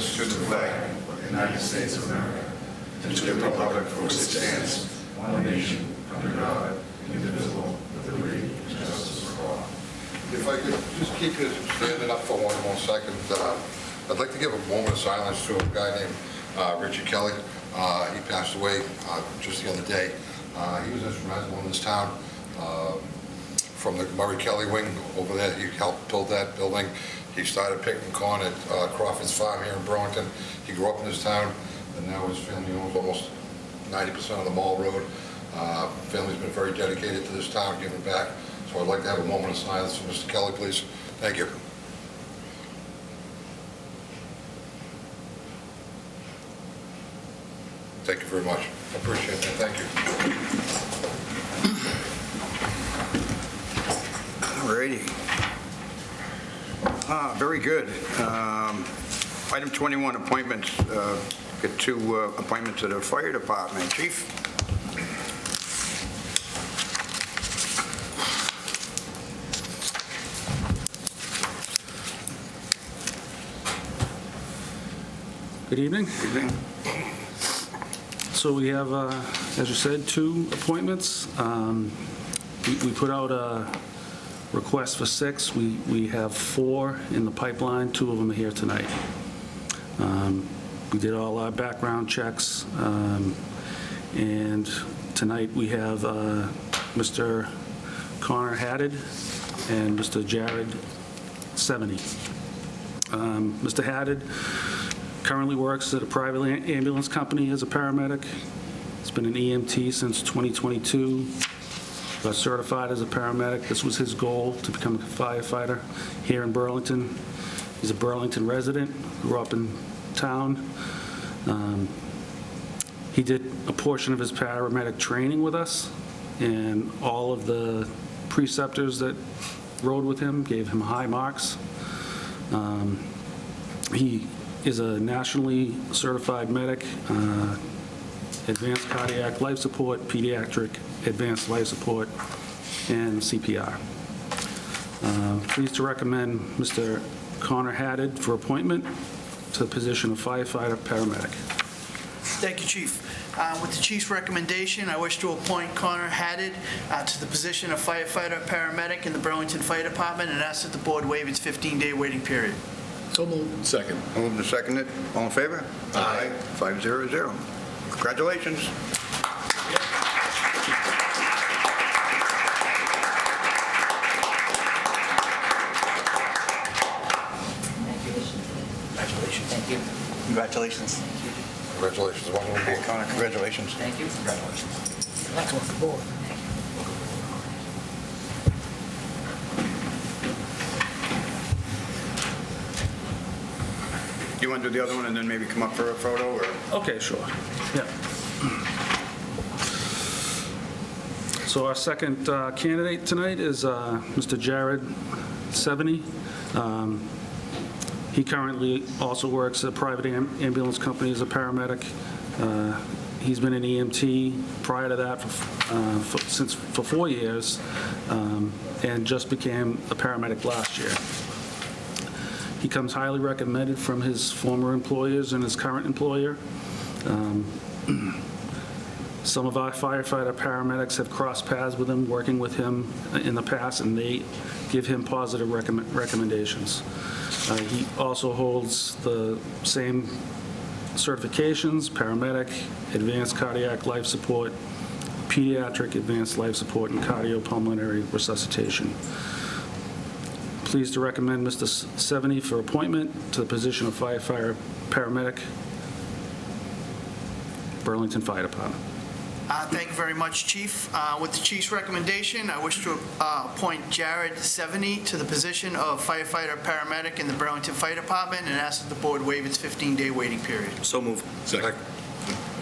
allegiance to the flag of the United States of America, and to the republic for which it stands, one nation, under God, indivisible, with liberty and justice for all. If I could just keep you standing up for one more second, I'd like to give a moment of silence to a guy named Richard Kelly. He passed away just the other day. He was instrumental in this town. From the Murray Kelly wing over there, he helped build that building. He started picking corn at Crawford's Farm here in Burlington. He grew up in this town, and now his family owns almost 90% of the Mall Road. Family's been very dedicated to this town, giving back. So I'd like to have a moment of silence for Mr. Kelly, please. Thank you. Thank you very much. I appreciate that. Thank you. All righty. Very good. Item 21, appointments. Get two appointments to the fire department. Chief? Good evening. Good evening. So we have, as you said, two appointments. We put out a request for 6. We have 4 in the pipeline. 2 of them are here tonight. We did all our background checks, and tonight we have Mr. Connor Haddad and Mr. Jared Seveny. Mr. Haddad currently works at a private ambulance company as a paramedic. He's been an EMT since 2022. Got certified as a paramedic. This was his goal, to become a firefighter here in Burlington. He's a Burlington resident, grew up in town. He did a portion of his paramedic training with us, and all of the preceptors that rode with him gave him high marks. He is a nationally certified medic, advanced cardiac life support, pediatric advanced life support, and CPR. Pleased to recommend Mr. Connor Haddad for appointment to the position of firefighter paramedic. Thank you, Chief. With the Chief's recommendation, I wish to appoint Connor Haddad to the position of firefighter paramedic in the Burlington Fire Department and ask that the board waive its 15-day waiting period. So moved. Second. Moved and seconded. All in favor? Aye. 500. Congratulations. Congratulations. Thank you. Congratulations. Congratulations. Welcome aboard. Hey, Connor, congratulations. Thank you. Congratulations. Welcome aboard. You want to do the other one and then maybe come up for a photo? Or? Okay, sure. Yeah. So our second candidate tonight is Mr. Jared Seveny. He currently also works at a private ambulance company as a paramedic. He's been an EMT prior to that for 4 years, and just became a paramedic last year. He comes highly recommended from his former employers and his current employer. Some of our firefighter paramedics have crossed paths with him, working with him in the past, and they give him positive recommendations. He also holds the same certifications: paramedic, advanced cardiac life support, pediatric advanced life support, and cardiopulmonary resuscitation. Pleased to recommend Mr. Seveny for appointment to the position of firefighter paramedic, Burlington Fire Department. Thank you very much, Chief. With the Chief's recommendation, I wish to appoint Jared Seveny to the position of firefighter paramedic in the Burlington Fire Department and ask that the board waive its 15-day waiting period. So moved. Second.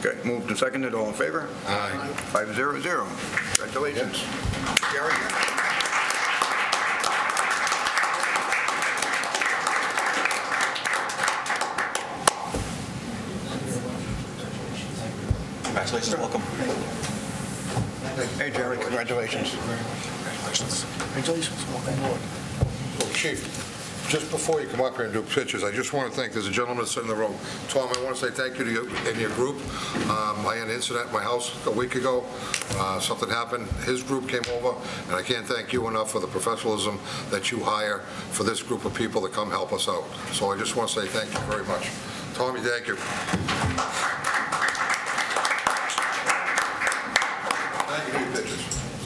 Okay, moved and seconded. All in favor? Aye. 500. Congratulations. Gary? Congratulations. Welcome. Hey, Jerry, congratulations. Congratulations. Congratulations. Welcome aboard. Oh, Chief, Just before you come up here and do pictures, I just want to thank, there's a gentleman sitting in the room. Tom, I want to say thank you to you and your group. I had an incident at my house a week ago. Something happened. His group came over, and I can't thank you enough for the professionalism that you hire for this group of people to come help us out. So I just want to say thank you very much. Tommy, thank you. Thank you for your pictures.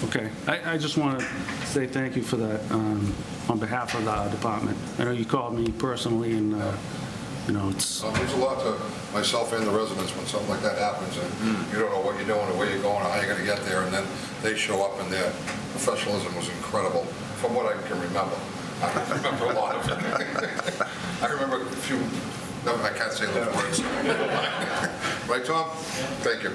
Okay, I just want to say thank you for that on behalf of the department. I know you called me personally, and, it's, It means a lot to myself and the residents when something like that happens, and you don't know what you're doing or where you're going or how you're going to get there, and then they show up, and their professionalism was incredible, from what I can remember. I remember a lot of it. I remember a few, no, I can't say those words. Right, Tom? Thank you.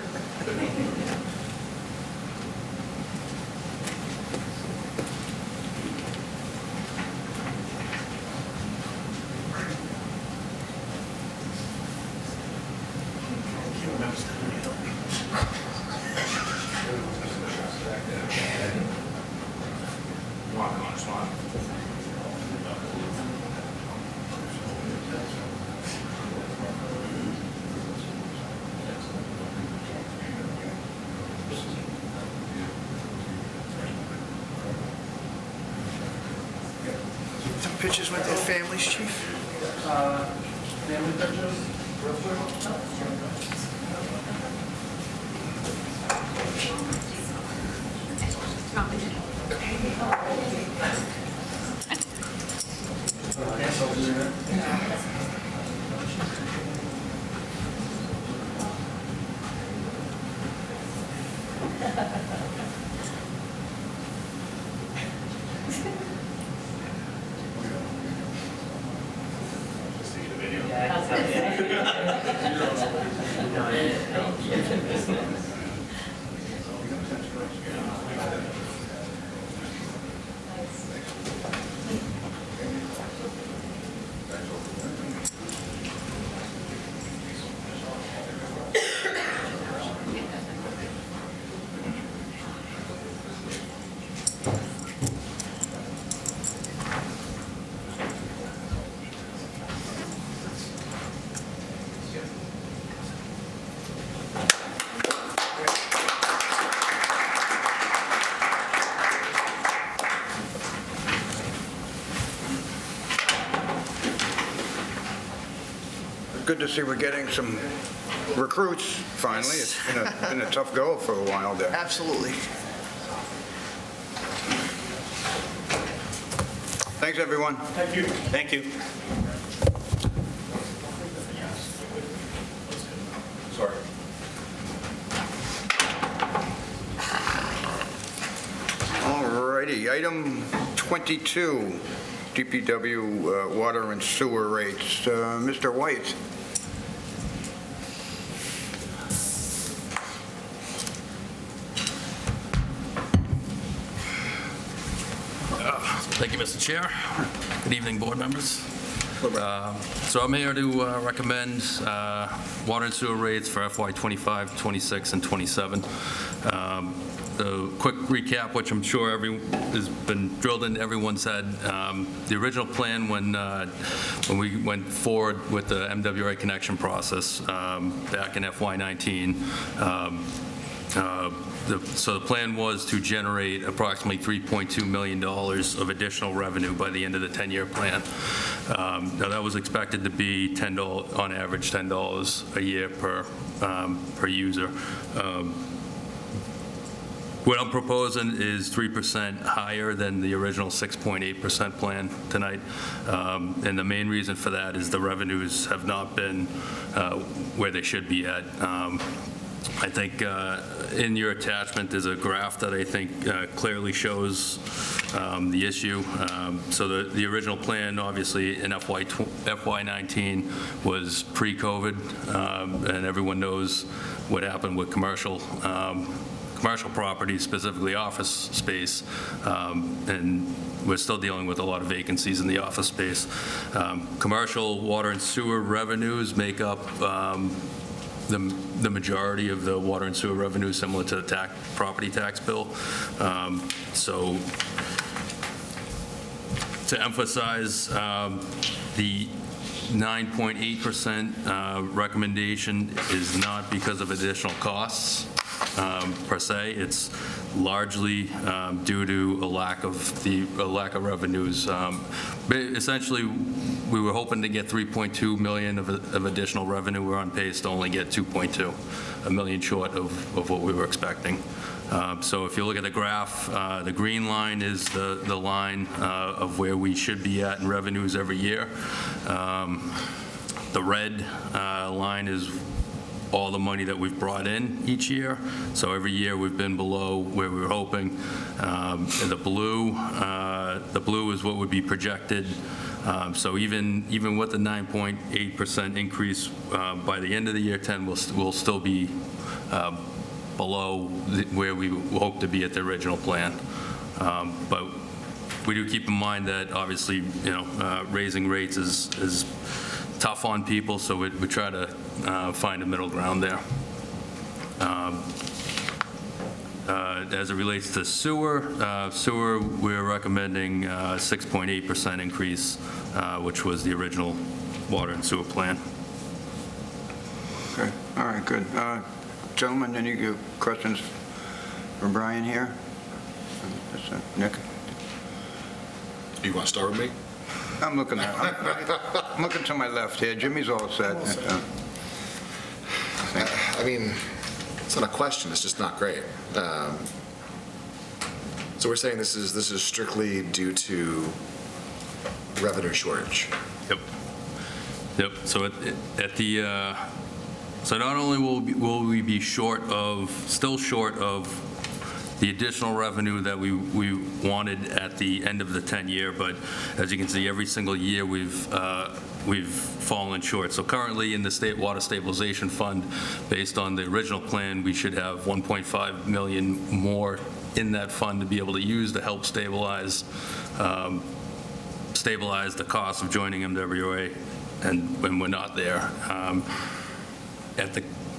Some pictures with their families, chief? family pictures, real quick. Good to see we're getting some recruits finally. It's been a tough go for a while there. Absolutely. Thanks, everyone. Thank you. Sorry. All righty, item 22, DPW water and sewer rates. Mr. White. Thank you, Mr. Chair. Good evening, board members. So I'm here to recommend water and sewer rates for FY '25, '26, and '27. The quick recap, which I'm sure has been drilled into everyone's head. The original plan when we went forward with the MWA connection process back in FY '19, so the plan was to generate approximately $3.2 million of additional revenue by the end of the 10-year plan. Now that was expected to be $10 on average, $10 a year per user. What I'm proposing is 3% higher than the original 6.8% plan tonight. And the main reason for that is the revenues have not been where they should be at. I think in your attachment, there's a graph that I think clearly shows the issue. So the original plan, obviously, in FY19 was pre-COVID, and everyone knows what happened with commercial properties, specifically office space, and we're still dealing with a lot of vacancies in the office space. Commercial water and sewer revenues make up the majority of the water and sewer revenue, similar to the to emphasize, the 9.8% recommendation is not because of additional costs per se. It's largely due to a lack of revenues. But essentially, we were hoping to get 3.2 million of additional revenue. We're on pace to only get 2.2, a million short of what we were expecting. So if you look at the graph, the green line is the line of where we should be at in revenues every year. The red line is all the money that we've brought in each year. So every year we've been below where we were hoping. And the blue is what would be projected. So even with the 9.8% increase, by the end of the year 10, we'll still be below where we hope to be at the original plan. But we do keep in mind that obviously, raising rates is tough on people, so we try to find a middle ground there. As it relates to sewer, we're recommending 6.8% increase, which was the original water and sewer plan. Okay, all right, good. Gentlemen, any questions for Brian here? Nick? You want to start with me? I'm looking to my left here. Jimmy's all set. I mean, it's not a question, it's just not great. So we're saying this is strictly due to revenue shortage. Yep. So so not only will we be still short of the additional revenue that we wanted at the end of the 10-year, but as you can see, every single year we've fallen short. So currently in the State Water Stabilization Fund, based on the original plan, we should have 1.5 million more in that fund to be able to use to help stabilize the cost of joining MWA, and when we're not there.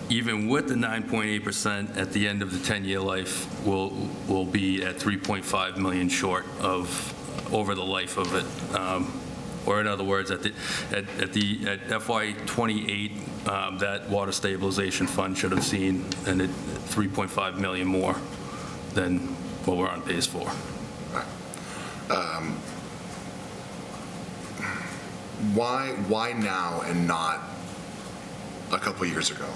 Even with the 9.8% at the end of the 10-year life, we'll be at 3.5 million short over the life of it. Or in other words, at FY28, that water stabilization fund should have seen 3.5 million more than what we're on pace for. Why now and not a couple of years ago?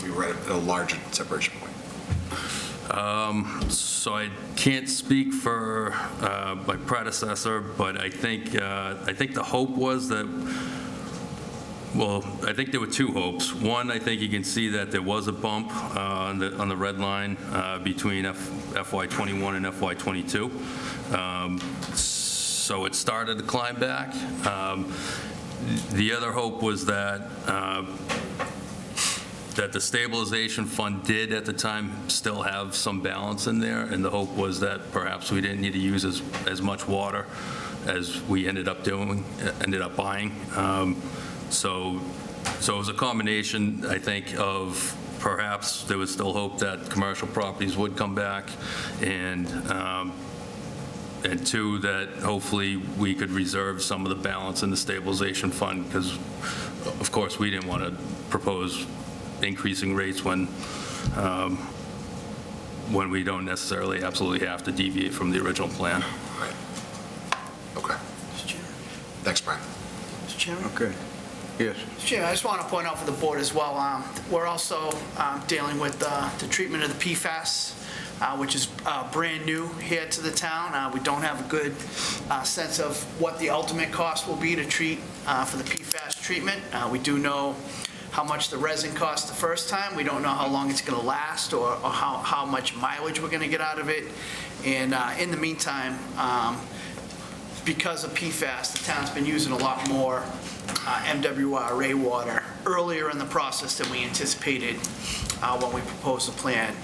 We were at a larger separation point. So I can't speak for my predecessor, but I think the hope was that, well, I think there were two hopes. One, I think you can see that there was a bump on the red line between FY21 and FY22. So it started to climb back. The other hope was that the stabilization fund did at the time still have some balance in there, and the hope was that perhaps we didn't need to use as much water as we ended up buying. So it was a combination, I think, of perhaps there was still hope that commercial properties would come back, and two, that hopefully we could reserve some of the balance in the stabilization fund, because of course we didn't want to propose increasing rates when we don't necessarily absolutely have to deviate from the original plan. Right. Okay. Thanks, Brian. Mr. Chairman? Okay. Yes. Mr. Chairman, I just want to point out for the board as well, we're also dealing with the treatment of the PFAS, which is brand new here to the town. We don't have a good sense of what the ultimate cost will be to treat for the PFAS treatment. We do know how much the resin cost the first time. We don't know how long it's going to last, or how much mileage we're going to get out of it. And in the meantime, because of PFAS, the town's been using a lot more MWRA water earlier in the process than we anticipated when we proposed the plan,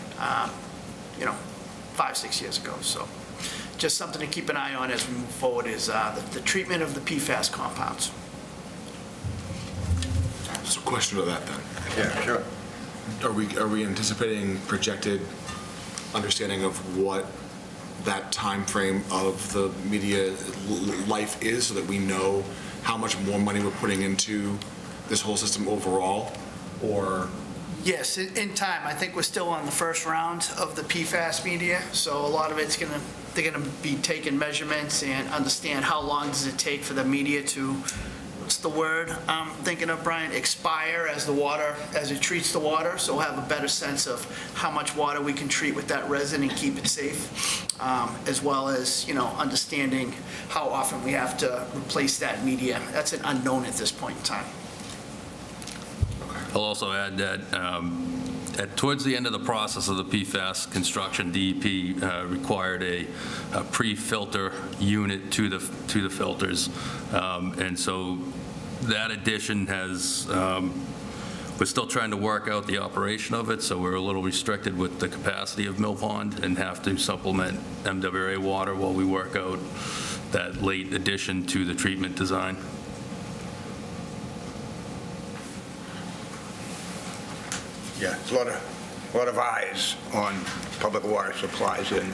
5-6 years ago. So just something to keep an eye on as we move forward is the treatment of the PFAS compounds. So question to that then. Yeah, sure. Are we anticipating projected understanding of what that time frame of the media life is, so that we know how much more money we're putting into this whole system overall? Or, Yes, in time. I think we're still on the first round of the PFAS media, so a lot of it's they're gonna be taking measurements and understand how long does it take for the media to, what's the word I'm thinking of, Brian, expire as it treats the water, so we'll have a better sense of how much water we can treat with that resin and keep it safe, as well as, understanding how often we have to replace that media. That's an unknown at this point in time. I'll also add that towards the end of the process of the PFAS construction, DEP required a pre-filter unit to the filters. And so that addition we're still trying to work out the operation of it, so we're a little restricted with the capacity of Mill Pond and have to supplement MWRA water while we work out that late addition to the treatment design. Yeah, it's a lot of eyes on public water supplies, and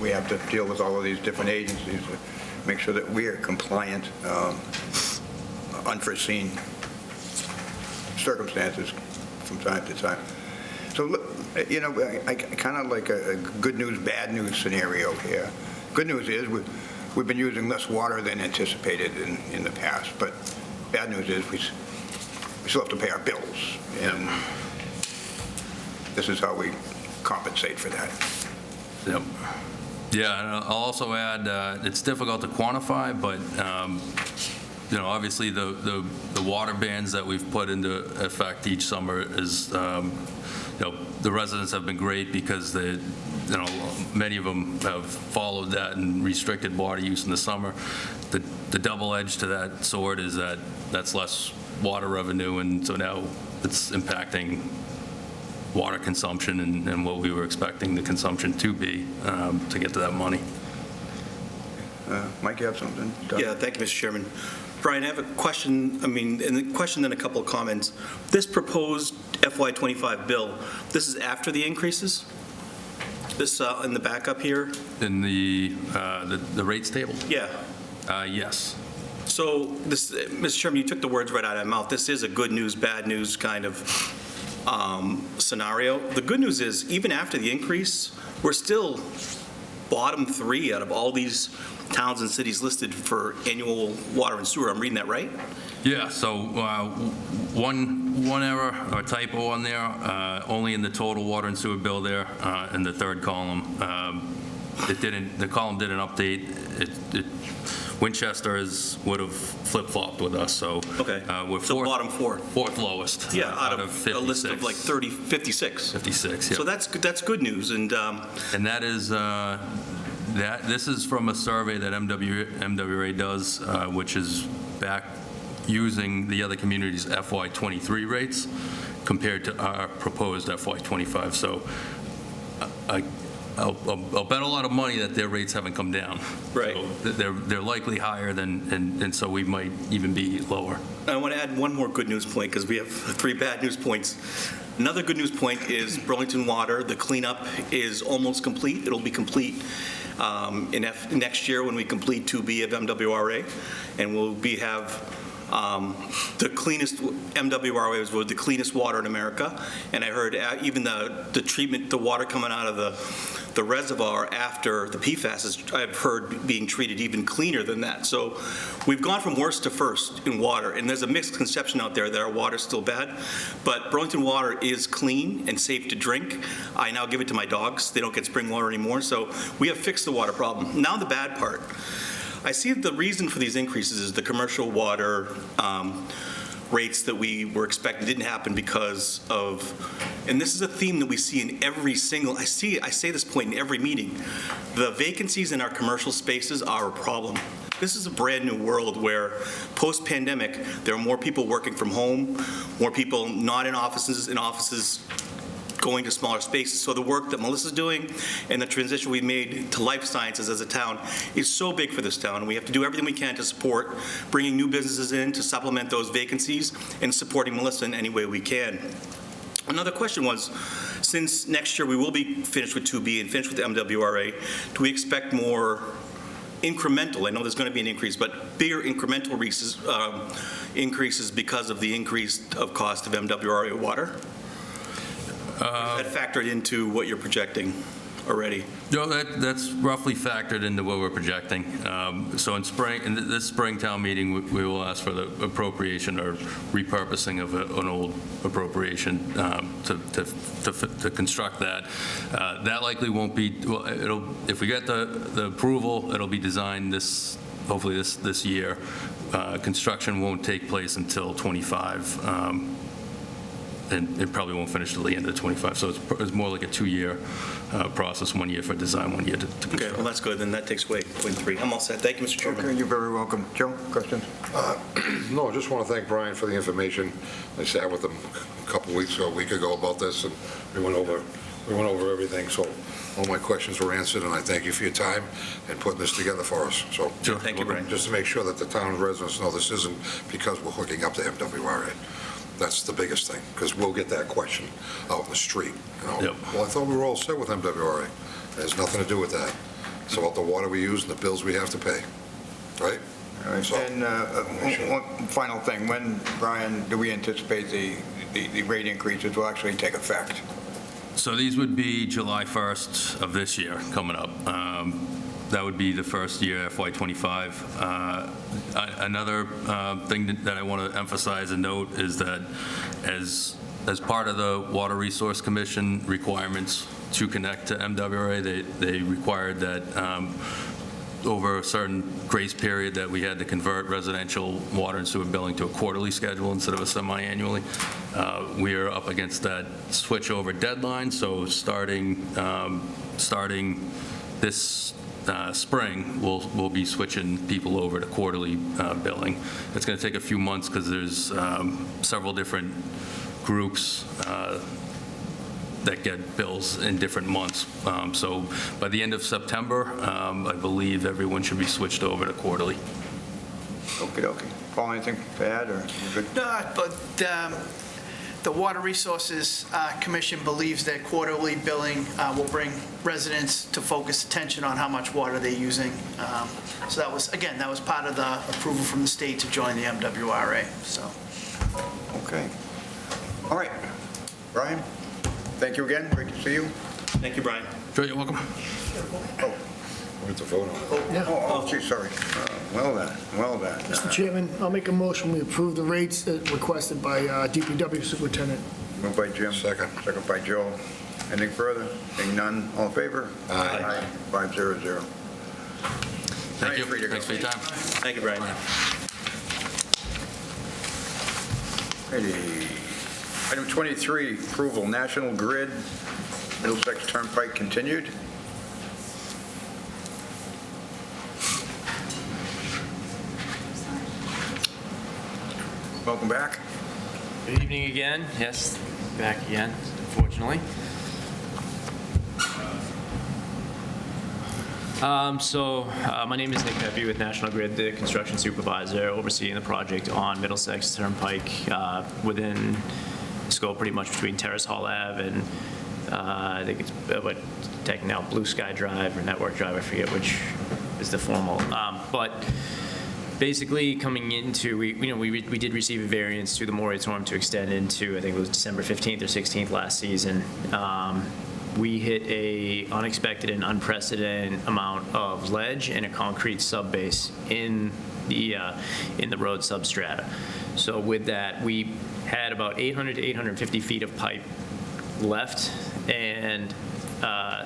we have to deal with all of these different agencies to make sure that we are compliant. Unforeseen circumstances from time to time. So, look, I kind of like a good news, bad news scenario here. Good news is we've been using less water than anticipated in the past, but bad news is we still have to pay our bills, and this is how we compensate for that. Yep. Yeah, and I'll also add, it's difficult to quantify, but, obviously the water bans that we've put into effect each summer is, the residents have been great because many of them have followed that and restricted water use in the summer. The double edge to that sword is that that's less water revenue, and so now it's impacting water consumption and what we were expecting the consumption to be to get to that money. Mike, you have something? Yeah, thank you, Mr. Chairman. Brian, I have a question, and a question and a couple of comments. This proposed FY25 bill, this is after the increases? This in the backup here? In the rates table? Yeah. Yes. So, Mr. Chairman, you took the words right out of my mouth. This is a good news, bad news kind of scenario. The good news is, even after the increase, we're still bottom 3 out of all these towns and cities listed for annual water and sewer. I'm reading that right? Yeah, so one error or typo on there, only in the total water and sewer bill there, in the third column. The column didn't update. Winchester would have flip-flopped with us, so. Okay. We're So bottom 4. Fourth lowest. Yeah, out of 56. a list of like 56. 56, yeah. So that's good news, and that is, this is from a survey that MWRA does, which is back using the other communities' FY23 rates compared to our proposed FY25. So I'll bet a lot of money that their rates haven't come down. Right. So they're likely higher and so we might even be lower. I want to add one more good news point because we have 3 bad news points. Another good news point is Burlington Water. The cleanup is almost complete. It'll be complete next year when we complete 2B of MWRA, and we'll have the cleanest MWRA was the cleanest water in America, and I heard even the treatment, the water coming out of the reservoir after the PFAS is, I've heard, being treated even cleaner than that. So we've gone from worst to first in water, and there's a mixed conception out there that our water's still bad, but Burlington water is clean and safe to drink. I now give it to my dogs. They don't get spring water anymore, so we have fixed the water problem. Now the bad part. I see the reason for these increases is the commercial water rates that we were expecting didn't happen because of, and this is a theme that we see in every single, I say this point in every meeting, the vacancies in our commercial spaces are a problem. This is a brand new world where post-pandemic, there are more people working from home, more people not in offices going to smaller spaces. So the work that Melissa's doing and the transition we've made to life sciences as a town is so big for this town. We have to do everything we can to support bringing new businesses in to supplement those vacancies and supporting Melissa in any way we can. Another question was, since next year we will be finished with 2B and finished with the MWRA, do we expect more incremental, I know there's going to be an increase, but bigger incremental increases because of the increase of cost of MWRA water? Is that factored into what you're projecting already? No, that's roughly factored into what we're projecting. So in this spring town meeting, we will ask for the appropriation or repurposing of an old appropriation to construct that. That likely won't be, well, if we get the approval, it'll be designed hopefully this year. Construction won't take place until '25. And it probably won't finish till the end of '25. So it's more like a 2-year process, 1 year for design, 1 year to construct. Okay, well, that's good, then that takes away .3. I'm all set. Thank you, Mr. Chairman. Okay, you're very welcome. Joe, questions? No, I just want to thank Brian for the information. I sat with him a week ago about this, and we went over everything, so all my questions were answered, and I thank you for your time and putting this together for us. So, Sure. Thank you, Brian. just to make sure that the town residents know this isn't because we're hooking up to MWRA. That's the biggest thing, because we'll get that question out in the street. Yep. Well, I thought we were all set with MWRA. It has nothing to do with that. It's about the water we use and the bills we have to pay, right? All right. So- And one final thing, when, Brian, do we anticipate the rate increases will actually take effect? So these would be July 1st of this year coming up. That would be the first year, FY '25. Another thing that I want to emphasize and note is that as part of the Water Resource Commission requirements to connect to MWRA, they required that over a certain grace period that we had to convert residential water and sewer billing to a quarterly schedule instead of a semi-annually. We are up against that switchover deadline, so starting this spring, we'll be switching people over to quarterly billing. It's going to take a few months because there's several different groups that get bills in different months. So by the end of September, I believe everyone should be switched over to quarterly. Okey-dokey. Paul, anything to add, or you good? No, but the Water Resources Commission believes that quarterly billing will bring residents to focus attention on how much water they're using. So that was part of the approval from the state to join the MWRA, so. Okay. All right. Brian, thank you again. Great to see you. Thank you, Brian. Sure, you're welcome. We have to vote on it. Oh, gee, sorry. Well done. Mr. Chairman, I'll make a motion, we approve the rates requested by DPW Superintendent. Moved by Jim. Second. Second by Joe. Anything further? Seeing none, all in favor? Aye. 500. Thank you. Free to go. Thanks for your time. Thank you, Brian. Righty. Item 23, approval, National Grid, Middlesex Turnpike continued. Welcome back. Good evening again. Yes, back again, unfortunately. My name is Nick Pepe with National Grid, the construction supervisor overseeing the project on Middlesex Turnpike within scope pretty much between Terrace Hall Ave and I think it's what taking out Blue Sky Drive or Network Drive, I forget which is the formal. But basically coming into, we did receive a variance to the moratorium to extend into, I think it was December 15th or 16th last season. We hit a unexpected and unprecedented amount of ledge and a concrete subbase in the road substrata. So with that, we had about 800 to 850 feet of pipe left and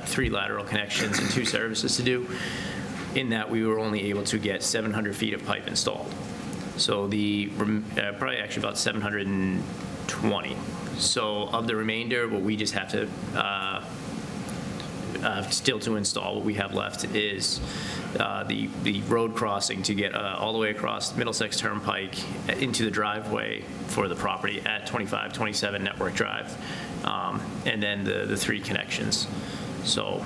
3 lateral connections and 2 services to do. In that, we were only able to get 700 feet of pipe installed. So probably actually about 720. So of the remainder, what we just have to still to install, what we have left is the road crossing to get all the way across Middlesex Turnpike into the driveway for the property at 2527 Network Drive, and then the 3 connections. So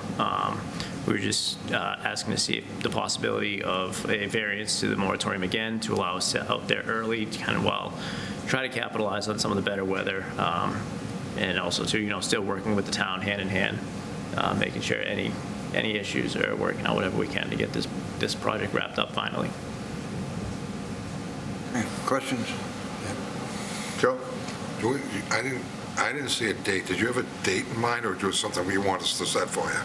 we were just asking to see the possibility of a variance to the moratorium again to allow us to out there early to kind of try to capitalize on some of the better weather and also to, still working with the town hand in hand, making sure any issues are working out whatever we can to get this project wrapped up finally. Okay, questions? Joe? I didn't see a date. Did you have a date in mind, or was it something we want us to set for you?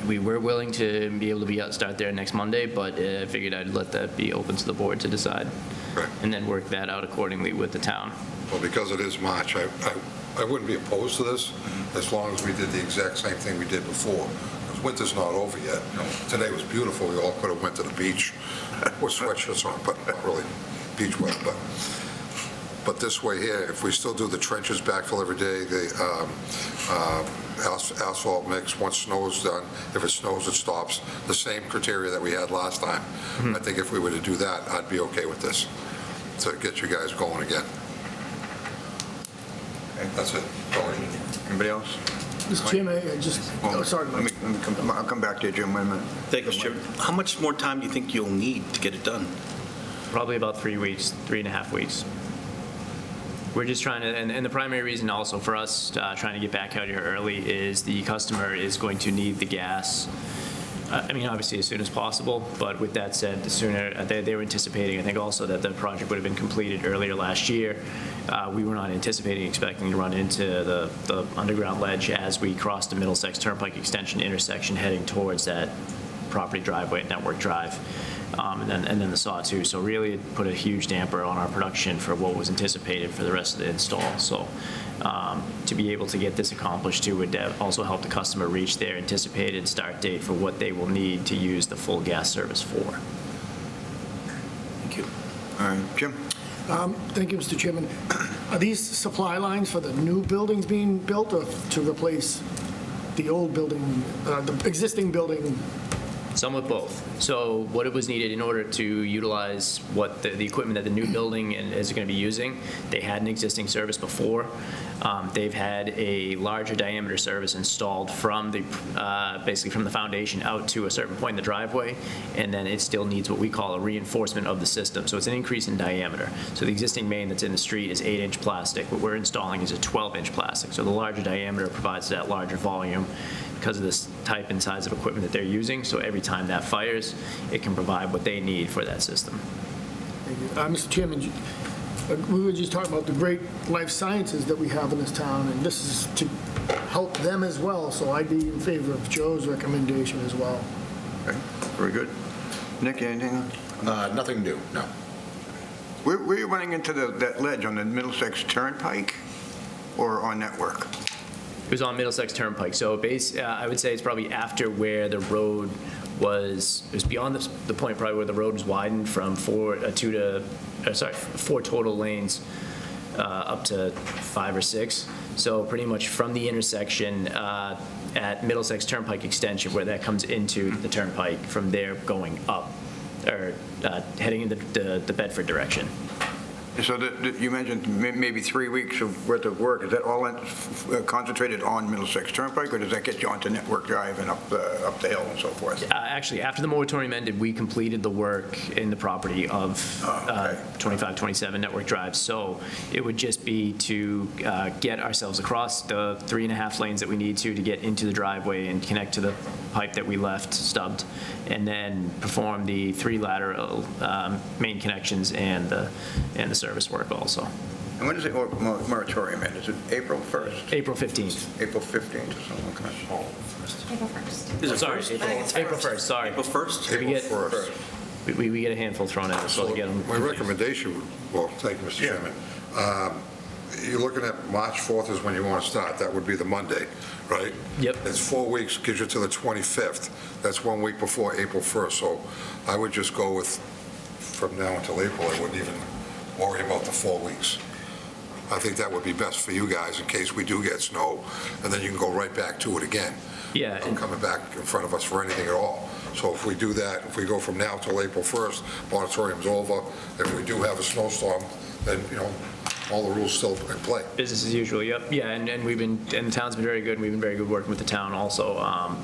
We were willing to be able to start there next Monday, but I figured I'd let that be open to the board to decide, Right. and then work that out accordingly with the town. Well, because it is March, I wouldn't be opposed to this as long as we did the exact same thing we did before. Because winter's not over yet. Today was beautiful. We all could have went to the beach with sweatshirts on, but not really beach weather. But this way here, if we still do the trenches backfill every day, the asphalt mix, once snow is done, if it snows, it stops, the same criteria that we had last time. I think if we were to do that, I'd be okay with this, to get you guys going again. That's it. Anybody else? Mr. Chairman, sorry, I'll come back to you, Jim, wait a minute. Thank you, Mr. Chairman. How much more time do you think you'll need to get it done? Probably about 3 weeks, 3.5 weeks. We're just trying to, and the primary reason also for us trying to get back out here early is the customer is going to need the gas. Obviously as soon as possible, but with that said, the sooner, they were anticipating, I think also that the project would have been completed earlier last year. We were not expecting to run into the underground ledge as we crossed the Middlesex Turnpike Extension intersection heading towards that property driveway at Network Drive. And then the sawtooth. So really it put a huge damper on our production for what was anticipated for the rest of the install. So to be able to get this accomplished too would also help the customer reach their anticipated start date for what they will need to use the full gas service for. Thank you. All right, Jim? Thank you, Mr. Chairman. Are these supply lines for the new buildings being built or to replace the old building, the existing building? Some with both. So what it was needed in order to utilize what the equipment that the new building is going to be using, they had an existing service before. They've had a larger diameter service installed from basically from the foundation out to a certain point in the driveway, and then it still needs what we call a reinforcement of the system. So it's an increase in diameter. So the existing main that's in the street is 8-inch plastic. What we're installing is a 12-inch plastic. So the larger diameter provides that larger volume because of this type and size of equipment that they're using. So every time that fires, it can provide what they need for that system. Thank you. Mr. Chairman, we were just talking about the great life sciences that we have in this town, and this is to help them as well. So I'd be in favor of Joe's recommendation as well. Okay, very good. Nick, anything? Nothing new, no. Were you running into that ledge on the Middlesex Turnpike or on Network? It was on Middlesex Turnpike. So I would say it's probably after where the road was, it was beyond the point probably where the road was widened from 4 total lanes up to 5 or 6. So pretty much from the intersection at Middlesex Turnpike Extension where that comes into the turnpike, from there going up or heading in the Bedford direction. So you mentioned maybe 3 weeks worth of work. Is that all concentrated on Middlesex Turnpike, or does that get you onto Network Drive and up the hill and so forth? Actually, after the moratorium ended, we completed the work in the property of 2527 Network Drive. So it would just be to get ourselves across the 3.5 lanes that we need to get into the driveway and connect to the pipe that we left stubbed, and then perform the 3 lateral main connections and the service work also. And when does the moratorium end? Is it April 1st? April 15th. April 15th or something? Okay. April 1st. Is it Sorry, first? April 1st, sorry. April 1st? We get- April 1st. We get a handful thrown at us, so to get them. My recommendation, well, thank you, Mr. Chairman. You're looking at March 4th is when you want to start. That would be the Monday, right? Yep. It's 4 weeks, gives you to the 25th. That's 1 week before April 1st. So I would just go with, from now until April, I wouldn't even worry about the 4 weeks. I think that would be best for you guys in case we do get snow, and then you can go right back to it again. Yeah. Not coming back in front of us for anything at all. So if we do that, if we go from now till April 1st, moratorium's over. If we do have a snowstorm, then, all the rules still in play. Business as usual, yep. Yeah, and the town's been very good, and we've been very good working with the town also.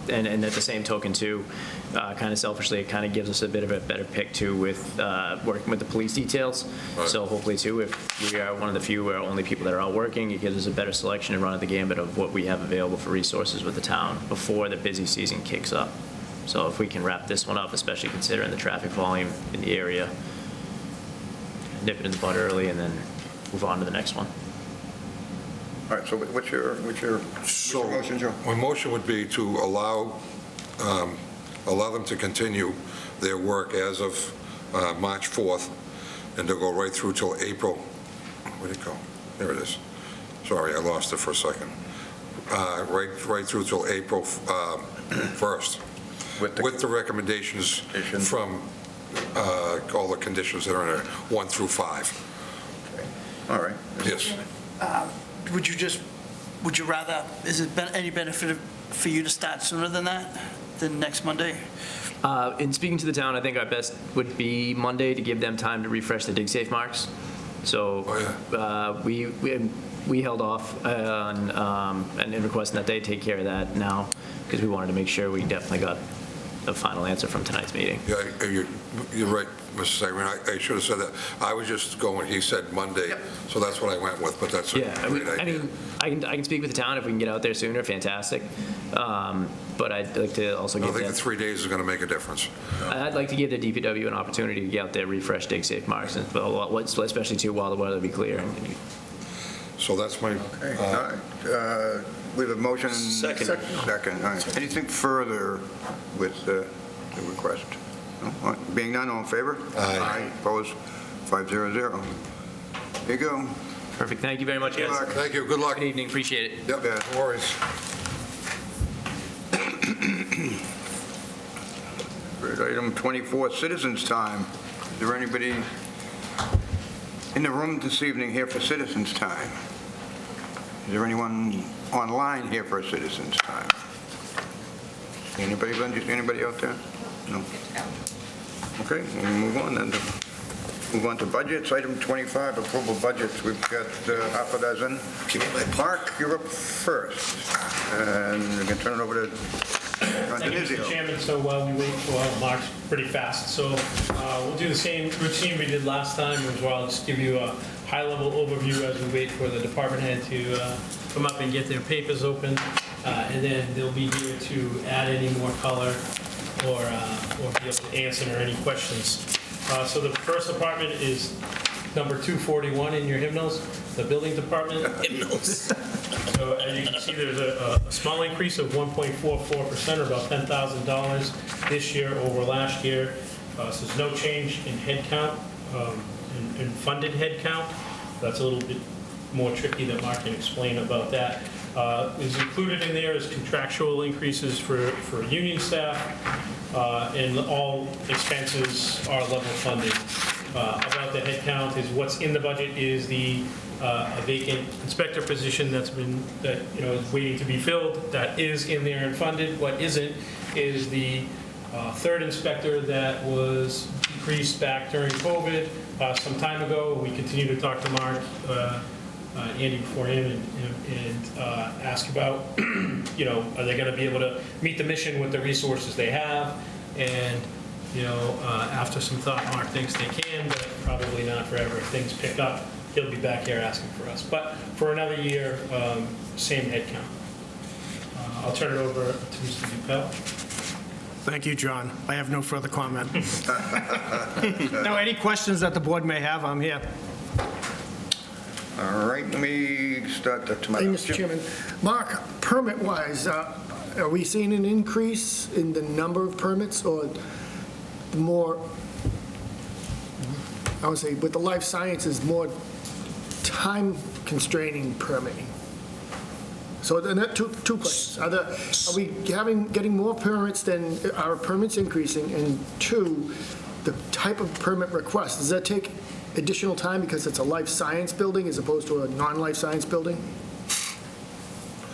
And at the same token too, kind of selfishly, it kind of gives us a bit of a better pick too with working with the police details. Right. So hopefully too, if we are one of the few or only people that are out working, it gives us a better selection and run of the gambit of what we have available for resources with the town before the busy season kicks up. So if we can wrap this one up, especially considering the traffic volume in the area, nip it in the bud early and then move on to the next one. All right, so what's your motion, Joe? My motion would be to allow them to continue their work as of March 4th, and they'll go right through till April, where'd it go? There it is. Sorry, I lost it for a second. Right through till April 1st, with the recommendations from all the conditions that are in there, 1 through 5. All right. Yes. Would you rather, is it any benefit for you to start sooner than that, than next Monday? In speaking to the town, I think our best would be Monday to give them time to refresh the dig safe marks. So we held off on and requesting that they take care of that now because we wanted to make sure we definitely got the final answer from tonight's meeting. Yeah, you're right, Mr. Simon. I should have said that. I was just going, he said Monday, so that's what I went with, but that's a great idea. I mean, I can speak with the town. If we can get out there sooner, fantastic. But I'd like to also I give think them, the 3 days is going to make a difference. I'd like to give the DPW an opportunity to get out there, refresh dig safe marks, and especially too while the weather be clear. So that's my, Okay, all right. We have a motion. Second. Second, all right. Anything further with the request? No? All right. Being none, all in favor? Aye. Opposed? 500. There you go. Perfect. Thank you very much, guys. thank you, good luck. Good evening. Appreciate it. Yep, no worries. Great. Item 24, citizens' time. Is there anybody in the room this evening here for citizens' time? Is there anyone online here for citizens' time? Anybody, Glenn? Do you see anybody out there? No? Okay, we'll move on then. Move on to budgets. Item 25, approval budgets. We've got half a dozen. Mark, you're up first. And we can turn it over to Thank you, Mr. Chairman. So while we wait for Mark's pretty fast, so we'll do the same routine we did last time as well. Just give you a high-level overview as we wait for the department head to come up and get their papers open, and then they'll be here to add any more color or be able to answer any questions. So the first department is number 241 in your hymnals, the building department. Hymnals. So as you can see, there's a small increase of 1.44%, or about $10,000 this year over last year. So there's no change in headcount, in funded headcount. That's a little bit more tricky that Mark can explain about that. Is included in there is contractual increases for union staff, and all expenses are level funded. About the headcount is what's in the budget is the a vacant inspector position is waiting to be filled. That is in there and funded. What isn't is the third inspector that was decreased back during COVID some time ago. We continue to talk to Mark, Andy before him, and ask about, are they going to be able to meet the mission with the resources they have? And after some thought, Mark thinks they can, but probably not forever. If things pick up, he'll be back here asking for us. But for another year, same headcount. I'll turn it over to Mr. Dupel. Thank you, John. I have no further comment. No, any questions that the board may have, I'm here. All right, let me start that to my... Hey, Mr. Chairman, Mark, permit-wise, are we seeing an increase in the number of permits or the more, I would say, with the life sciences, more time constraining permitting? So then two questions. Are we getting more permits than, are permits increasing? And two, the type of permit request, does that take additional time because it's a life science building as opposed to a non-life science building?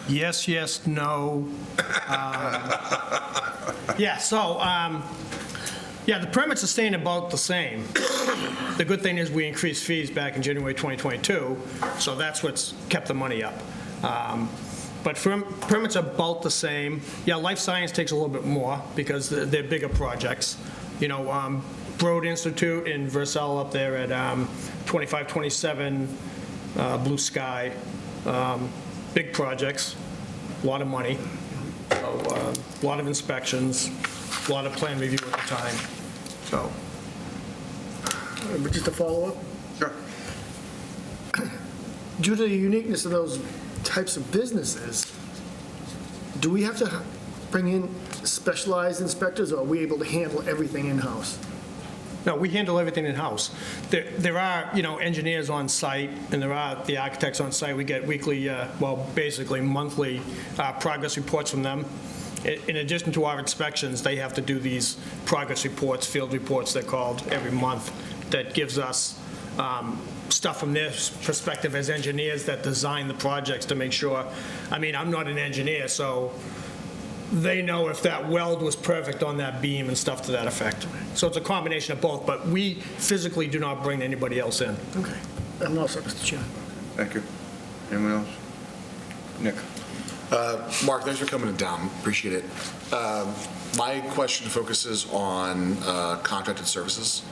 Yes, no. Yeah, so Yeah, the permits are staying about the same. The good thing is we increased fees back in January 2022, so that's what's kept the money up. But permits are about the same. Yeah, life science takes a little bit more because they're bigger projects. You know, Broad Institute in Versailles up there at 2527 Blue Sky, big projects, a lot of money, so, a lot of inspections, a lot of plan review at the time. So, just a follow-up? Sure. Due to the uniqueness of those types of businesses, do we have to bring in specialized inspectors, or are we able to handle everything in-house? No, we handle everything in-house. There are, you know, engineers on site, and there are the architects on site. We get weekly, well, basically monthly progress reports from them. In addition to our inspections, they have to do these progress reports, field reports they're called, every month, that gives us stuff from their perspective as engineers that design the projects to make sure. I mean, I'm not an engineer, so they know if that weld was perfect on that beam and stuff to that effect. So it's a combination of both, but we physically do not bring anybody else in. Okay. I'm all set, Mr. Chairman. Thank you. Anyone else? Nick? Mark, thanks for coming down. Appreciate it. My question focuses on contracted services.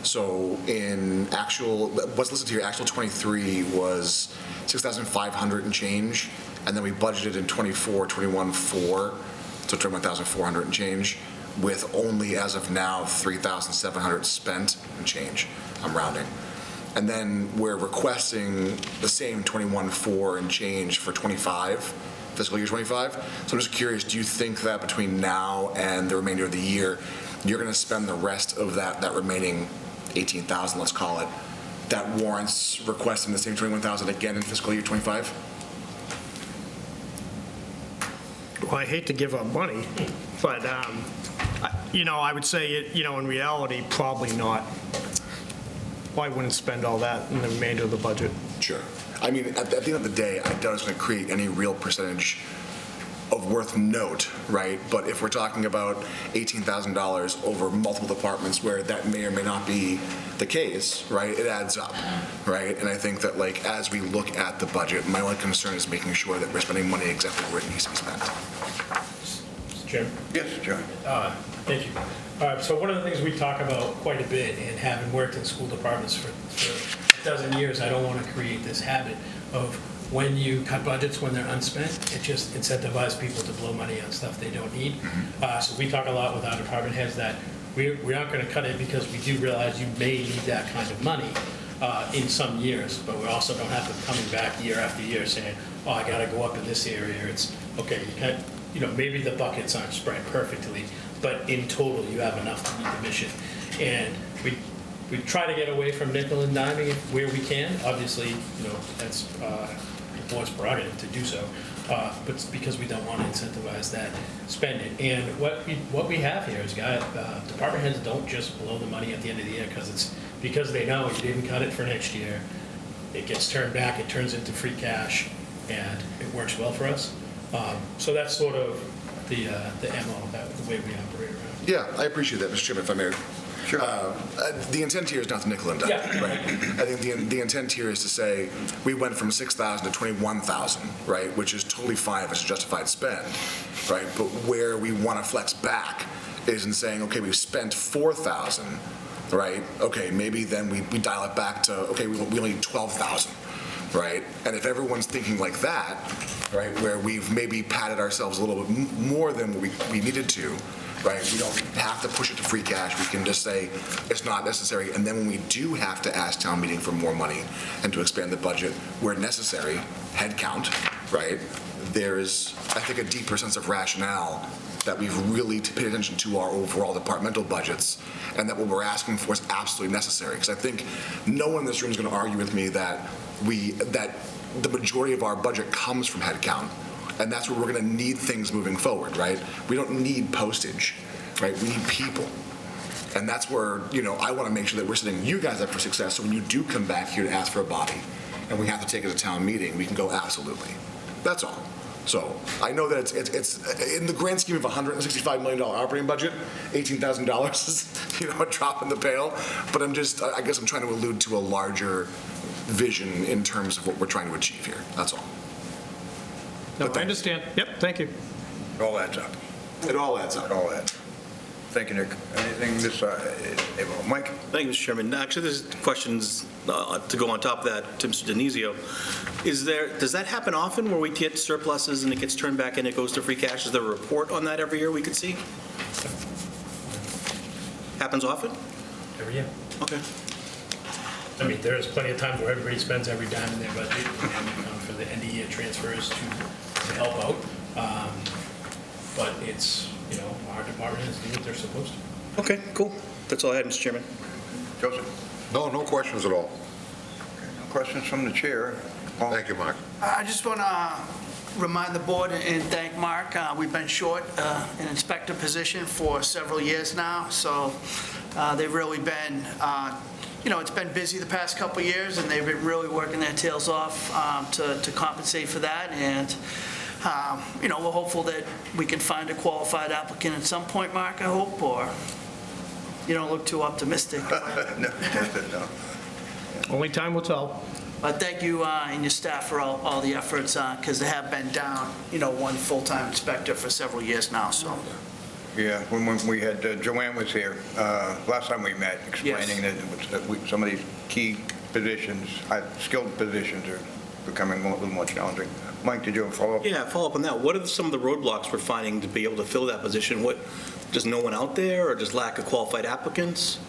So in actual, what's listed here, actual 23 was 6,500 and change, and then we budgeted in 24, 21, 4, so 21,400 and change, with only, as of now, 3,700 spent and change. I'm rounding. And then we're requesting the same 21,4 and change for 25, fiscal year 25. So I'm just curious, do you think that between now and the remainder of the year, you're going to spend the rest of that remaining 18,000, let's call it, that warrants requesting the same 21,000 again in fiscal year 25? Well, I hate to give up money, but, you know, I would say, you know, in reality, probably not. Why wouldn't spend all that in the remainder of the budget? Sure. I mean, at the end of the day, I doubt it's going to create any real percentage of worth note, right? But if we're talking about $18,000 over multiple departments where that may or may not be the case, right, it adds up, right? And I think that, like, as we look at the budget, my only concern is making sure that we're spending money exactly where it needs to be spent. Mr. Chairman? Yes, John. Thank you. So one of the things we talk about quite a bit, and having worked in school departments for a dozen years, I don't want to create this habit of when you cut budgets when they're unspent, it just incentivizes people to blow money on stuff they don't need. So we talk a lot with our department heads that we aren't going to cut it because we do realize you may need that kind of money in some years, but we also don't have to coming back year after year saying, oh, I got to go up in this area. It's okay. You know, maybe the buckets aren't spread perfectly, but in total you have enough to meet the mission. And we try to get away from nickel and diming where we can. Obviously, you know, that's the board's prerogative to do so, but it's because we don't want to incentivize that spending. And what we have here is, department heads don't just blow the money at the end of the year because they know you didn't cut it for next year. It gets turned back, it turns into free cash, and it works well for us. So that's sort of the MO, the way we operate around. Yeah, I appreciate that, Mr. Chairman, if I may. Sure. The intent here is not to nickel and dime, right? I think the intent here is to say we went from 6,000 to 21,000, right, which is totally fine if it's a justified spend, right? But where we want to flex back is in saying, okay, we've spent 4,000, right? Okay, maybe then we dial it back to, okay, we only need 12,000, right? And if everyone's thinking like that, right, where we've maybe padded ourselves a little bit more than we needed to, right? We don't have to push it to free cash. We can just say it's not necessary. And then when we do have to ask town meeting for more money and to expand the budget where necessary, head count, right? There is, I think, a deeper sense of rationale that we've really paid attention to our overall departmental budgets and that what we're asking for is absolutely necessary. Because I think no one in this room is going to argue with me that the majority of our budget comes from head count. And that's where we're going to need things moving forward, right? We don't need postage, right? We need people. And that's where, you know, I want to make sure that we're setting you guys up for success so when you do come back here to ask for a body and we have to take it to town meeting, we can go absolutely. That's all. So I know that it's in the grand scheme of a $165 million operating budget, $18,000 is, a drop in the pail. But I guess I'm trying to allude to a larger vision in terms of what we're trying to achieve here. That's all. No, I understand. Yep, thank you. It all adds up. It all adds up. It all adds up. Thank you, Nick. Anything this side? Mike? Thank you, Mr. Chairman. Actually, there's questions to go on top of that to Mr. Denizio. Does that happen often where we get surpluses and it gets turned back and it goes to free cash? Is there a report on that every year we could see? Happens often? Every year. Okay. I mean, there is plenty of times where everybody spends every dime in their budget for the end of year transfers to help out. But it's, our department is doing what they're supposed to. Okay, cool. That's all I had, Mr. Chairman. Joseph? No questions at all. No questions from the chair. Paul? Thank you, Mark. I just want to remind the board and thank Mark. We've been short an inspector position for several years now, so they've really been, it's been busy the past couple of years, and they've been really working their tails off to compensate for that. And we're hopeful that we can find a qualified applicant at some point, Mark, I hope, or you don't look too optimistic. No. Only time will tell. But thank you and your staff for all the efforts, because they have been down, one full-time inspector for several years now, so. Yeah, when we had, Joanne was here, last time we met, explaining that some of these key positions, skilled positions are becoming a little more challenging. Mike, did you have a follow-up? Yeah, follow up on that. What are some of the roadblocks we're finding to be able to fill that position? Just no one out there, or just lack of qualified applicants?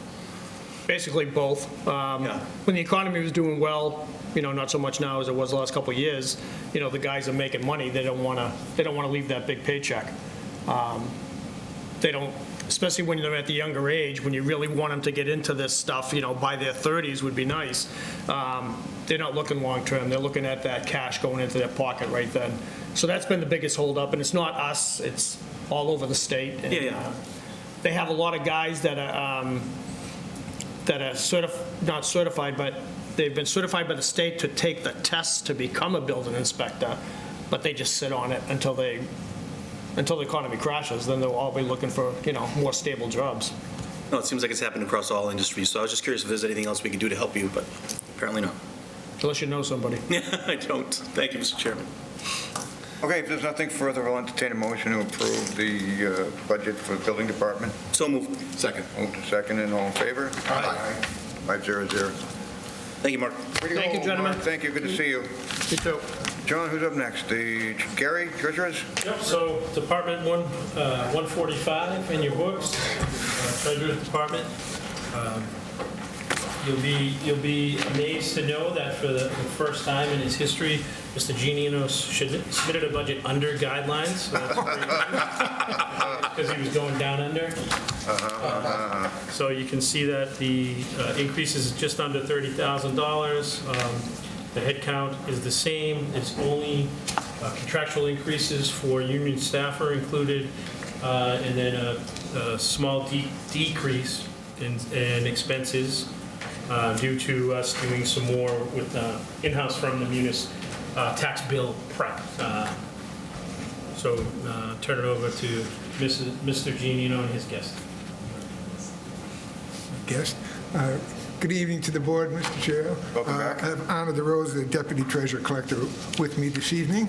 Basically both. When the economy was doing well, not so much now as it was the last couple of years, the guys are making money. They don't want to leave that big paycheck. They don't, especially when they're at the younger age, when you really want them to get into this stuff, by their 30s would be nice. They're not looking long-term. They're looking at that cash going into their pocket right then. So that's been the biggest holdup, and it's not us. It's all over the state. And, they have a lot of guys that are not certified, but they've been certified by the state to take the tests to become a building inspector, but they just sit on it until the economy crashes. Then they'll all be looking for, more stable jobs. No, it seems like it's happened across all industries, so I was just curious if there's anything else we could do to help you, but apparently not. Unless you know somebody. I don't. Thank you, Mr. Chairman. Okay, if there's nothing further, I'll entertain a motion to approve the budget for the building department. So moved. Second. Moved to second, and all in favor? Aye. 5-0-0. Thank you, Mark. Thank you, gentlemen. Thank you, good to see you. You too. John, who's up next? Gary, treasurers? Yep, so Department 145 in your books, Treasurer's Department. You'll be amazed to know that for the first time in his history, Mr. Giannino submitted a budget under guidelines. So that's pretty good, because he was going down under. So you can see that the increase is just under $30,000. The headcount is the same. It's only contractual increases for union staff are included, and then a small decrease in expenses due to us doing some more with in-house from the munis tax bill prep. So turn it over to Mr. Giannino and his guest. Good evening to the board, Mr. Chair. Welcome back. I have Anna DeRose, the Deputy Treasurer Collector, with me this evening.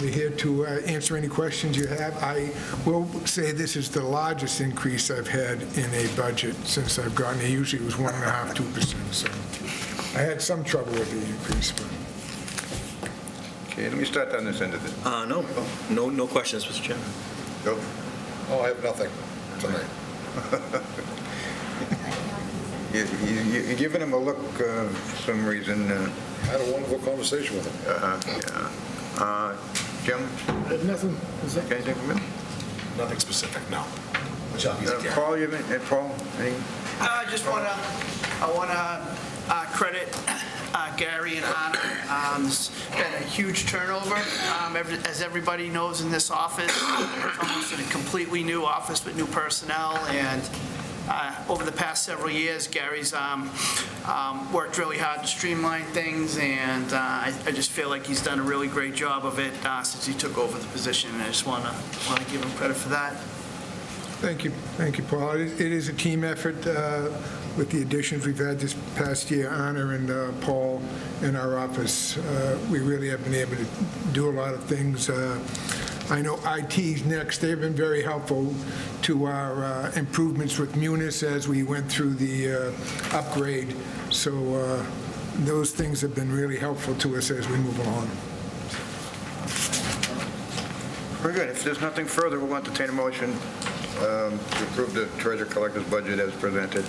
We're here to answer any questions you have. I will say this is the largest increase I've had in a budget since I've gotten here. Usually it was 1.5%, 2%. So I had some trouble with the increase. But. Okay, let me start on this end of it. No questions, Mr. Chairman. Go. Oh, I have nothing tonight. You're giving him a look for some reason. I had a wonderful conversation with him. Jim? I have nothing. Is that Anything from him? Nothing specific, no. Good job, easy, Gary. Paul, Paul, any? I just want to credit Gary and Anna. There's been a huge turnover, as everybody knows in this office. It's almost a completely new office with new personnel, and over the past several years, Gary's worked really hard to streamline things, and I just feel like he's done a really great job of it since he took over the position, and I just want to give him credit for that. Thank you, Paul. It is a team effort with the additions we've had this past year, Anna and Paul in our office. We really have been able to do a lot of things. I know IT's next. They've been very helpful to our improvements with Munis as we went through the upgrade. So those things have been really helpful to us as we move along. Very good. If there's nothing further, we'll entertain a motion to approve the treasurer collector's budget as presented.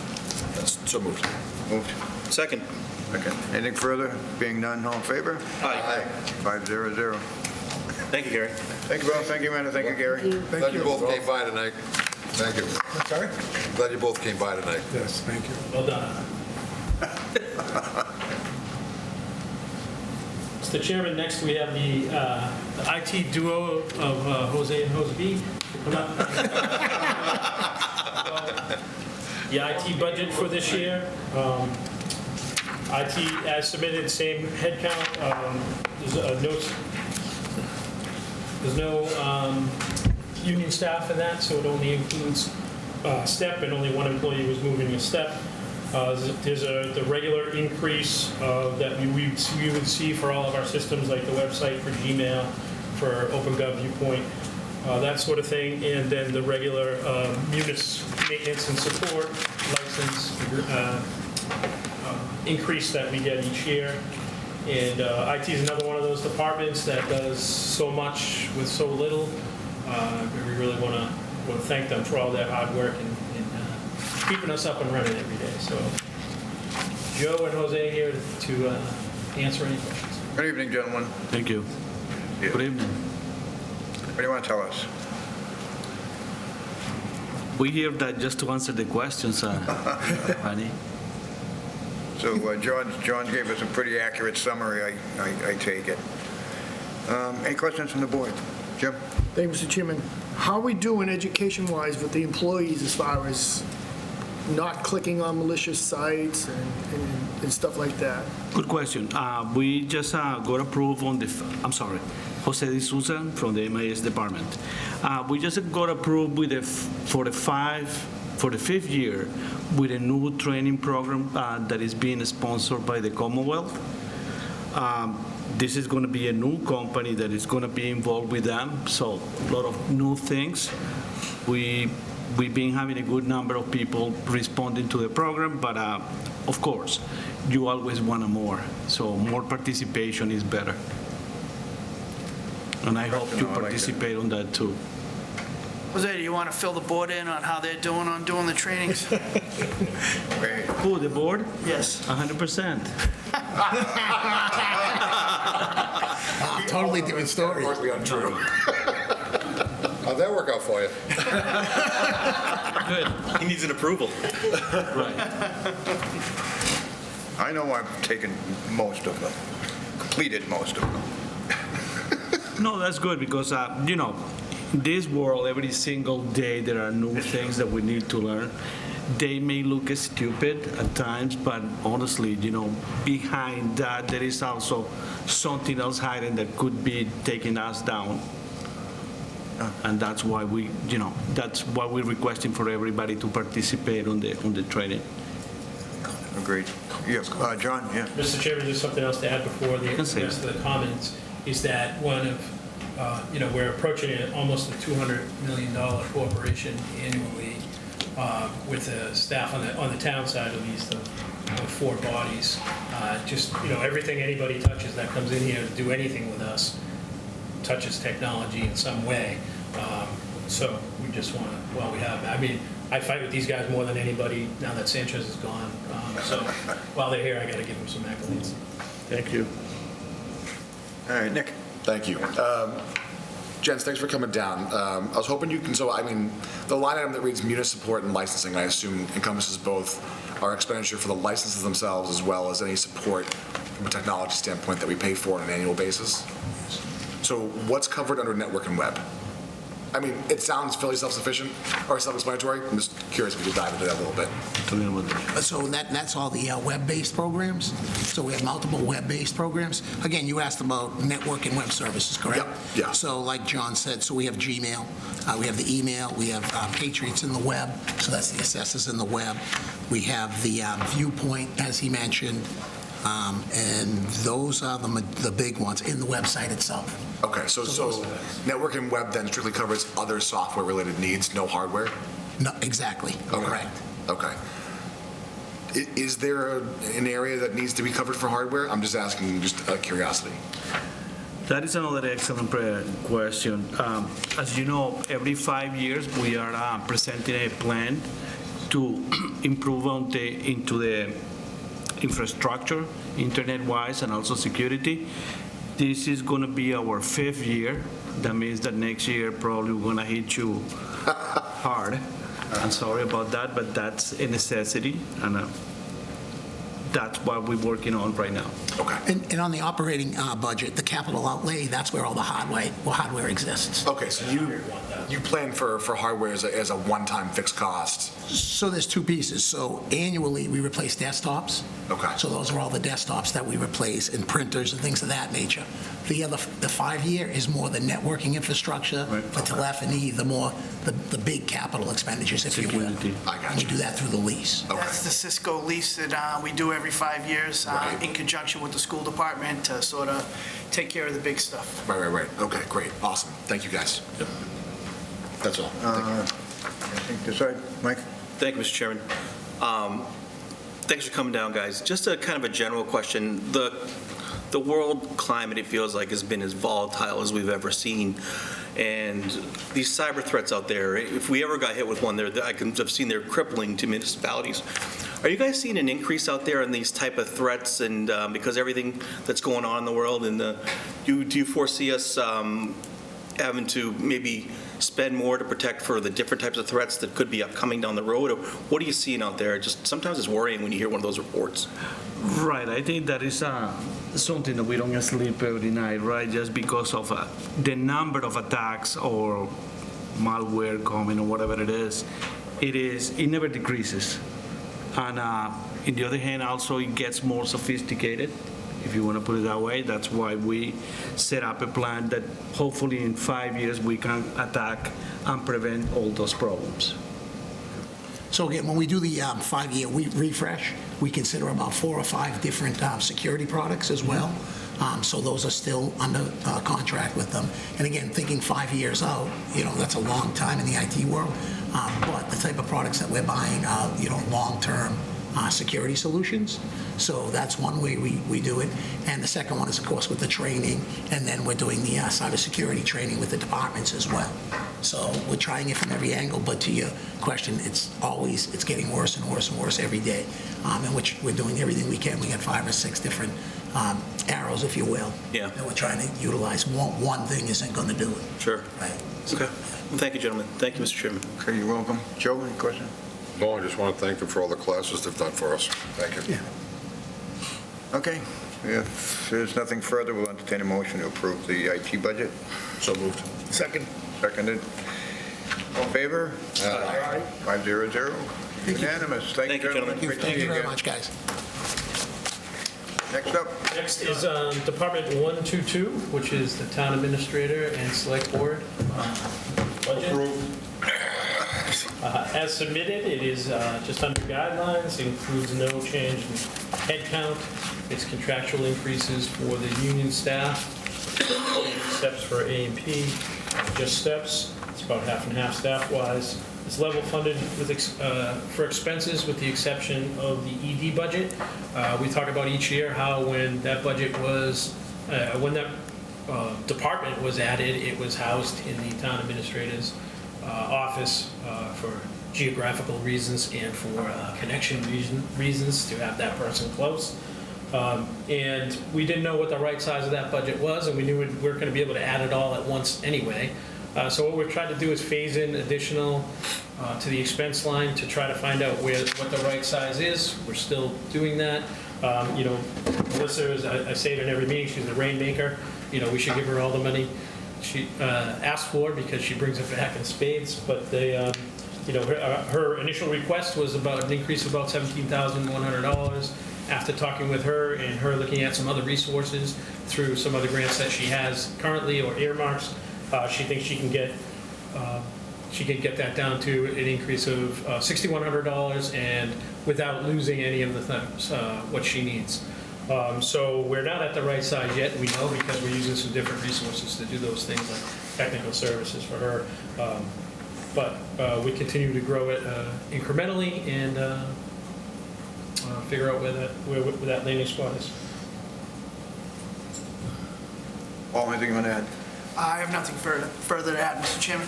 So moved. Moved. Second. Okay. Anything further? Being none, all in favor? Aye. 500. Thank you, Gary. Thank you, Bill. Thank you, Amanda. Thank you, Gary. Glad you both came by tonight. Thank you. Sorry? Glad you both came by tonight. Yes, thank you. Well done. Mr. Chairman, next we have the IT duo of Jose and Jose B. Come up. The IT budget for this year. IT as submitted, same headcount. There's no union staff in that, so it only includes STEP, and only one employee was moving a STEP. There's the regular increase that we would see for all of our systems, like the website, for Gmail, for OpenGov Viewpoint, that sort of thing, and then the regular Munis maintenance and support license increase that we get each year. And IT is another one of those departments that does so much with so little. We really want to thank them for all their hard work and keeping us up and running every day. So Joe and Jose here to answer any questions. Good evening, gentlemen. Thank you. Yeah. Good evening. What do you want to tell us? We here that just to answer the questions, honey. So John gave us a pretty accurate summary, I take it. Any questions from the board? Jim? Thank you, Mr. Chairman. How are we doing education-wise with the employees as far as not clicking on malicious sites and stuff like that? Good question. We just got approved on the, I'm sorry, Jose de Souza from the MIS department. We just got approved with for the fifth year with a new training program that is being sponsored by the Commonwealth. This is going to be a new company that is going to be involved with them, so a lot of new things. We've been having a good number of people responding to the program, but of course, you always want more, so more participation is better. And I hope you participate on that too. Jose, do you want to fill the board in on how they're doing on doing the trainings? Who, the board? Yes. 100%. Totally different story. Totally untrue. How'd that work out for you? Good. He needs an approval. Right. I know I've taken most of them, completed most of them. No, that's good because, this world, every single day, there are new things that we need to learn. They may look stupid at times, but honestly, behind that, there is also something else hiding that could be taking us down. And that's why we're requesting for everybody to participate on the training. Agreed. Yes, John, yeah. Mr. Chairman, there's something else to add before the rest of the comments, is that one of, we're approaching almost a $200 million corporation annually with the staff on the town side, at least, of 4 bodies. Everything anybody touches that comes in here to do anything with us touches technology in some way. So we just want to, while we have, I fight with these guys more than anybody now that Sanchez is gone. So while they're here, I got to give them some accolades. Thank you. All right, Nick. Thank you. Jens, thanks for coming down. I was hoping you can, the line item that reads Munis support and licensing, I assume encompasses both our expenditure for the licenses themselves as well as any support from a technology standpoint that we pay for on an annual basis. So what's covered under network and web? I mean, it sounds fairly self-sufficient or self-explanatory. I'm just curious if we could dive into that a little bit. So that's all the web-based programs? So we have multiple web-based programs? Again, you asked about network and web services, correct? Yep, yeah. So like John said, so we have Gmail, we have the email, we have Patriots in the web, so that's the assessors in the web. We have the Viewpoint, as he mentioned, and those are the big ones in the website itself. Okay, so network and web then strictly covers other software-related needs, no hardware? No, exactly, correct. Okay. Is there an area that needs to be covered for hardware? I'm just asking, just out of curiosity. That is another excellent question. As you know, every 5 years, we are presenting a plan to improve into the infrastructure, internet-wise, and also security. This is going to be our 5th year. That means that next year probably we're going to hit you hard. I'm sorry about that, but that's a necessity, and that's what we're working on right now. Okay. And on the operating budget, the capital outlay, that's where all the hardware exists. Okay, so you plan for hardware as a one-time fixed cost? So there's two pieces. So annually, we replace desktops. Okay. So those are all the desktops that we replace, and printers and things of that nature. The 5-year is more the networking infrastructure, the telephony, the big capital expenditures, if you will. I got We you. do that through the lease. That's the Cisco lease that we do every 5 years in conjunction with the school department to sort of take care of the big stuff. Right. Okay, great, awesome. Thank you, guys. That's all. Thank you. I think this side, Mike? Thank you, Mr. Chairman. Thanks for coming down, guys. Just a kind of a general question. The world climate, it feels like, has been as volatile as we've ever seen. And these cyber threats out there, if we ever got hit with one, I've seen they're crippling to municipalities. Are you guys seeing an increase out there in these type of threats, and because everything that's going on in the world, and do you foresee us having to maybe spend more to protect for the different types of threats that could be upcoming down the road? Or what are you seeing out there? Just sometimes it's worrying when you hear one of those reports. Right, I think that is something that we don't sleep every night, right? Just because of the number of attacks or malware coming or whatever it is, it never decreases. And on the other hand, also it gets more sophisticated, if you want to put it that way. That's why we set up a plan that hopefully in 5 years we can attack and prevent all those problems. So again, when we do the 5-year refresh, we consider about 4 or 5 different security products as well. So those are still under contract with them. And again, thinking 5 years out, that's a long time in the IT world. But the type of products that we're buying are, long-term security solutions. So that's one way we do it. And the second one is, of course, with the training. And then we're doing the cybersecurity training with the departments as well. So we're trying it from every angle. But to your question, it's getting worse and worse and worse every day, in which we're doing everything we can. We got 5 or 6 different arrows, if you will, Yeah. that we're trying to utilize. One thing isn't going to do it. Sure. Right. Okay. Well, thank you, gentlemen. Thank you, Mr. Chairman. Okay, you're welcome. Joe, any question? No, I just want to thank them for all the classes they've done for us. Thank you. Yeah. Okay, if there's nothing further, we'll entertain a motion to approve the IT budget. So moved. Second. Seconded. All in favor? Aye. 500. Unanimous. Thank you, gentlemen. Great to see Thank you very again. much, guys. Next up. Next is Department 122, which is the town administrator and select board budget. As submitted, it is just under guidelines, includes no change in headcount. It's contractual increases for the union staff, steps for A&P, just steps. It's about half and half staff-wise. It's level funded for expenses with the exception of the ED budget. We talk about each year how when that budget was, when that department was added, it was housed in the town administrator's office for geographical reasons and for connection reasons to have that person close. And we didn't know what the right size of that budget was, and we knew we weren't going to be able to add it all at once anyway. So what we're trying to do is phase in additional to the expense line to try to find out what the right size is. We're still doing that. Melissa, as I say it in every meeting, she's the rainmaker. We should give her all the money she asked for because she brings it back in spades, but they, her initial request was about an increase of about $17,100. After talking with her and her looking at some other resources through some other grants that she has currently or earmarks, she thinks she can get that down to an increase of $6,100 and without losing any of the things, what she needs. So we're not at the right size yet, we know, because we're using some different resources to do those things like technical services for her. But we continue to grow it incrementally and figure out where that landing spot is. Paul, anything you want to add? I have nothing further to add, Mr. Chairman.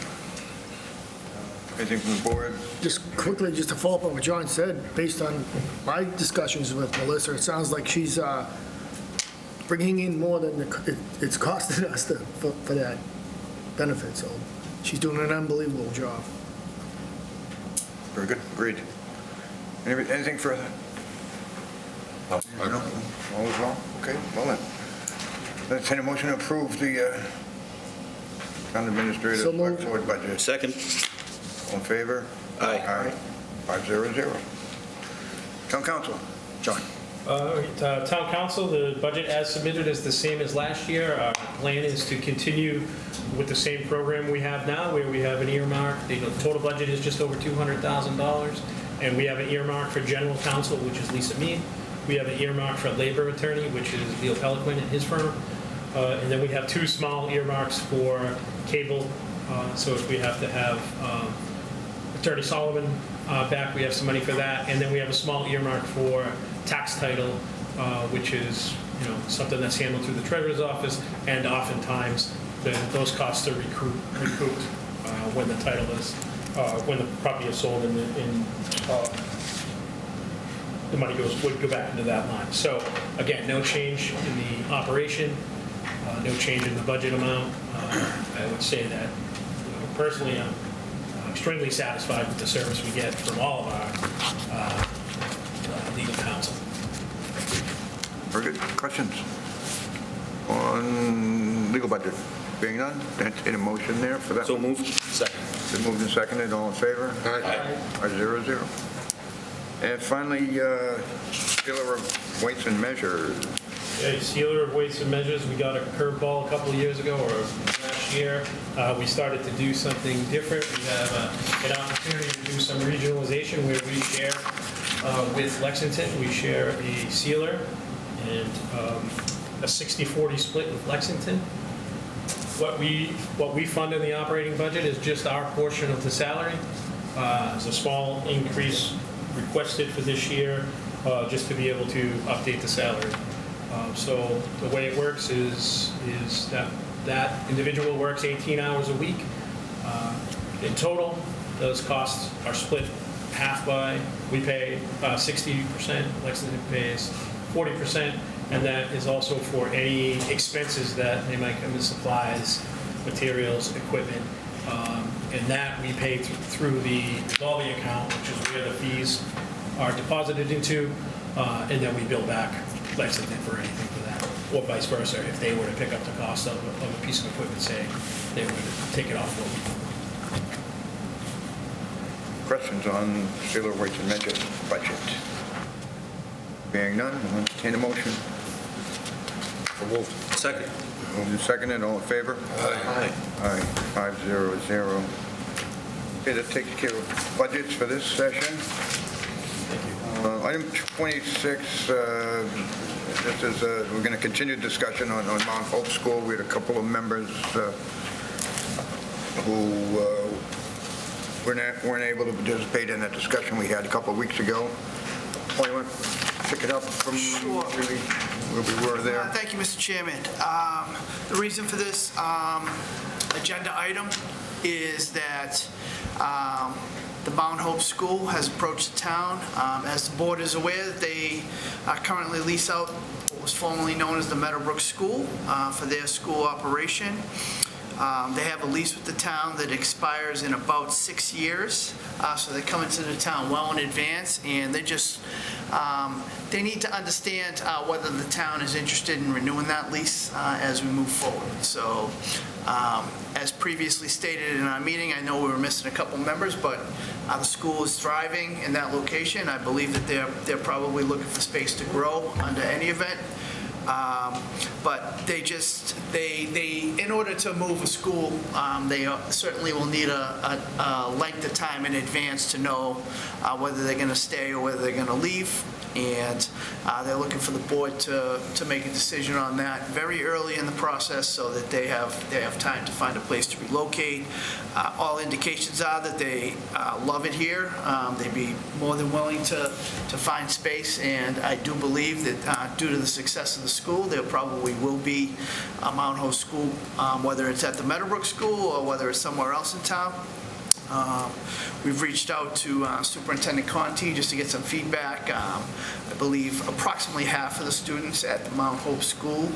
Anything from the board? Just quickly, just to follow up on what John said, based on my discussions with Melissa, it sounds like she's bringing in more than it's costing us for that benefit. So she's doing an unbelievable job. Very good, agreed. Anything further? No. All is well? Okay, well then. Let's take a motion to approve the town administrative So moved. select board budget. Second. All in favor? Aye. 500. Town council, John. Town council, the budget as submitted is the same as last year. Our plan is to continue with the same program we have now, where we have an earmark. The total budget is just over $200,000, and we have an earmark for general counsel, which is Lisa Mead. We have an earmark for labor attorney, which is Neil Peliquin and his firm. And then we have two small earmarks for cable. So if we have to have Attorney Solomon back, we have some money for that. And then we have a small earmark for tax title, which is something that's handled through the treasurer's office. And oftentimes those costs are recouped when the title is, when the property is sold and the money would go back into that line. So again, no change in the operation, no change in the budget amount. I would say that personally, I'm extremely satisfied with the service we get from all of our legal counsel. Very good. Questions on legal budget? Being none, entertain a motion there for that. So moved. Second. Been moved and seconded. All in favor? Aye. 500. And finally, sealer of weights and measures. Okay, sealer of weights and measures, we got a curveball a couple of years ago, or last year. We started to do something different. We have an opportunity to do some regionalization where we share with Lexington. We share a sealer and a 60-40 split with Lexington. What we fund in the operating budget is just our portion of the salary. There's a small increase requested for this year, just to be able to update the salary. So the way it works is that individual works 18 hours a week. In total, those costs are split half by, we pay 60%, Lexington pays 40%, and that is also for any expenses that they might come in, supplies, materials, equipment, and that we pay through the revolving account, which is where the fees are deposited into, and then we bill back Lexington for anything for that, or vice versa. If they were to pick up the cost of a piece of equipment, say, they would take it off what we do. Questions on sealer weights and measures budget? Being none, I'll entertain a motion. So moved. Second. Moved and seconded. All in favor? Aye. Aye. 500. Okay, that takes care of budgets for this session. Item 26, this is, we're going to continue discussion on Mount Hope School. We had a couple of members who weren't able to participate in that discussion we had a couple of weeks ago. Paul, you want to pick it up from Sure. where we were there? Thank you, Mr. Chairman. The reason for this agenda item is that the Mount Hope School has approached the town. As the board is aware, they currently lease out what was formerly known as the Meadowbrook School for their school operation. They have a lease with the town that expires in about 6 years, so they come into the town well in advance, and they just, they need to understand whether the town is interested in renewing that lease as we move forward. So, as previously stated in our meeting, I know we were missing a couple members, but the school is thriving in that location. I believe that they're probably looking for space to grow under any event. But they just, they in order to move a school, they certainly will need a length of time in advance to know whether they're going to stay or whether they're going to leave. And they're looking for the board to make a decision on that very early in the process so that they have time to find a place to relocate. All indications are that they love it here. They'd be more than willing to find space, and I do believe that due to the success of the school, there probably will be a Mount Hope school, whether it's at the Meadowbrook School or whether it's somewhere else in town. We've reached out to Superintendent Conti just to get some feedback. I believe approximately half of the students at the Mount Hope School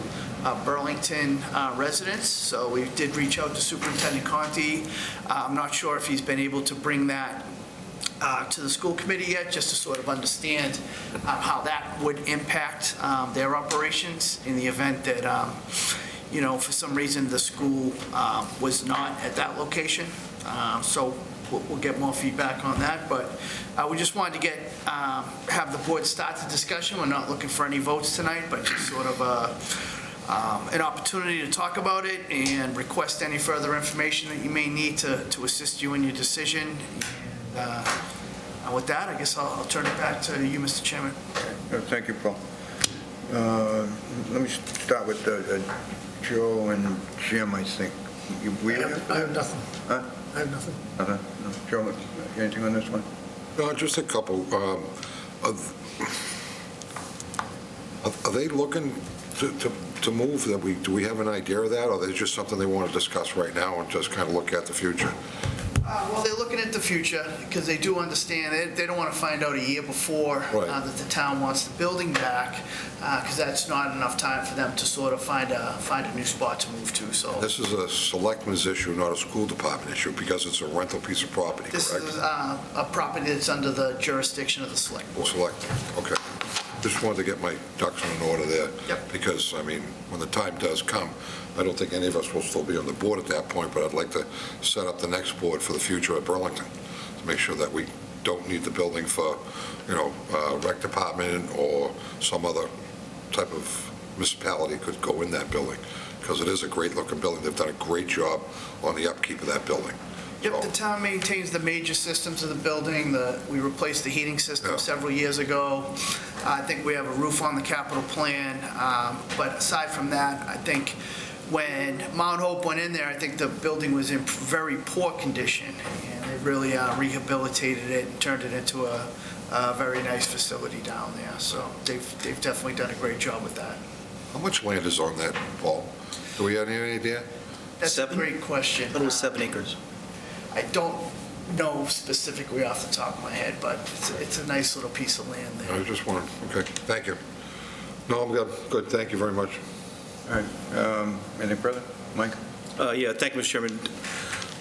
Burlington residents, so we did reach out to Superintendent Conti. I'm not sure if he's been able to bring that to the school committee yet, just to sort of understand how that would impact their operations in the event that, you know, for some reason the school was not at that location. So we'll get more feedback on that, but we just wanted to have the board start the discussion. We're not looking for any votes tonight, but just sort of an opportunity to talk about it and request any further information that you may need to assist you in your decision. With that, I guess I'll turn it back to you, Mr. Chairman. Thank you, Paul. Let me start with Joe and Jim, I think. I have nothing. Huh? I have nothing. No. Joe, anything on this one? No, just a couple. Are they looking to move? Do we have an idea of that, or is it just something they want to discuss right now and just kind of look at the future? Well, they're looking at the future because they do understand it. They don't want to find out a year before that the town wants the building back, because that's not enough time for them to sort of find a new spot to move to. So This is a selectmen's issue, not a school department issue, because it's a rental piece of property, correct? this is a property that's under the jurisdiction of the select board. Okay. Just wanted to get my ducks in order there. Yep. Because, I mean, when the time does come, I don't think any of us will still be on the board at that point, but I'd like to set up the next board for the future at Burlington, to make sure that we don't need the building for, you know, rec department or some other type of municipality could go in that building, because it is a great-looking building. They've done a great job on the upkeep of that building. Yep, the town maintains the major systems of the building. We replaced the heating system several years ago. I think we have a roof on the capital plan. But aside from that, I think when Mount Hope went in there, I think the building was in very poor condition. And they really rehabilitated it and turned it into a very nice facility down there. So they've definitely done a great job with that. How much land is on that, Paul? Do we have any idea? That's a great question. It was 7 acres. I don't know specifically off the top of my head, but it's a nice little piece of land there. I was just wondering. Okay, thank you. No, I'm good. Good, thank you very much. All right. Anything further? Mike? Yeah, thank you, Mr. Chairman.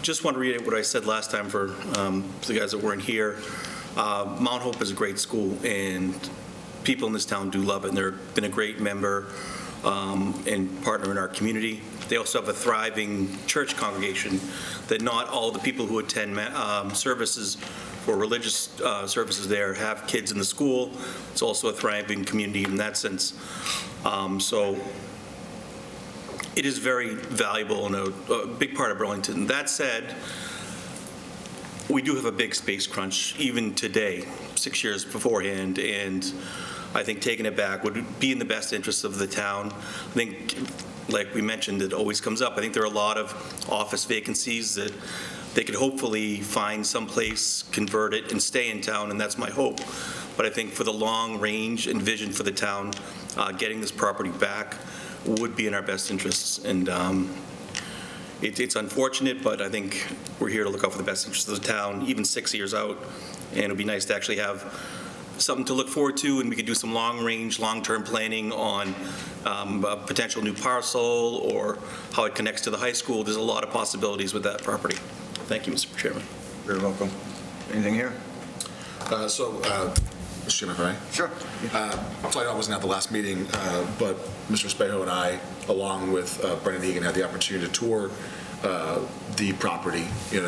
Just want to reiterate what I said last time for the guys that weren't here. Mount Hope is a great school, and people in this town do love it, and they've been a great member and partner in our community. They also have a thriving church congregation that not all the people who attend services or religious services there have kids in the school. It's also a thriving community in that sense. So it is very valuable and a big part of Burlington. That said, we do have a big space crunch even today, 6 years beforehand, and I think taking it back would be in the best interest of the town. I think, like we mentioned, it always comes up. I think there are a lot of office vacancies that they could hopefully find someplace, convert it, and stay in town, and that's my hope. But I think for the long range and vision for the town, getting this property back would be in our best interests. And it's unfortunate, but I think we're here to look out for the best interests of the town, even 6 years out. And it would be nice to actually have something to look forward to, and we could do some long-range, long-term planning on a potential new parcel or how it connects to the high school. There's a lot of possibilities with that property. Thank you, Mr. Chairman. Very welcome. Anything here? Mr. Chairman, if I may? Sure. So I know I wasn't at the last meeting, but Mr. Espejo and I, along with Brendan Egan, had the opportunity to tour the property, and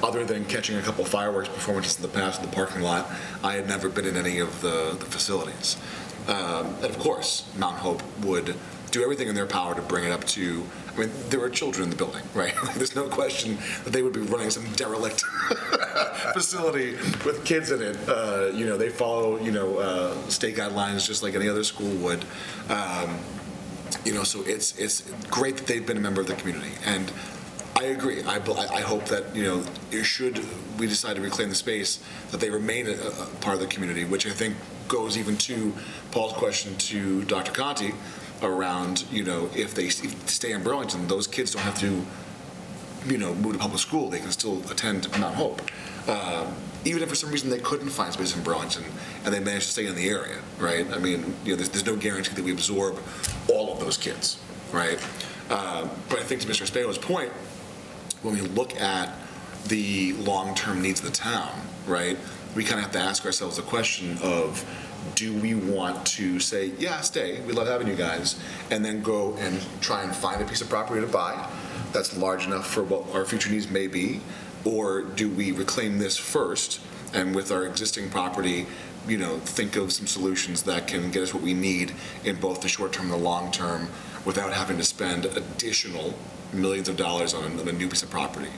other than catching a couple fireworks performances in the past in the parking lot, I had never been in any of the facilities. And of course, Mount Hope would do everything in their power to bring it up to, I mean, there are children in the building, right? There's no question that they would be running some derelict facility with kids in it. They follow, state guidelines just like any other school would. So it's great that they've been a member of the community. And I agree. I hope that, should we decide to reclaim the space, that they remain a part of the community, which I think goes even to Paul's question to Dr. Conti around, if they stay in Burlington, those kids don't have to, move to public school. They can still attend Mount Hope. Even if for some reason they couldn't find space in Burlington and they managed to stay in the area, right? I mean, there's no guarantee that we absorb all of those kids, right? But I think to Mr. Espejo's point, when we look at the long-term needs of the town, right, we kind of have to ask ourselves the question of, do we want to say, yeah, stay, we love having you guys, and then go and try and find a piece of property to buy that's large enough for what our future needs may be? Or do we reclaim this first and with our existing property, think of some solutions that can get us what we need in both the short term and the long term without having to spend additional millions of dollars on a new piece of property?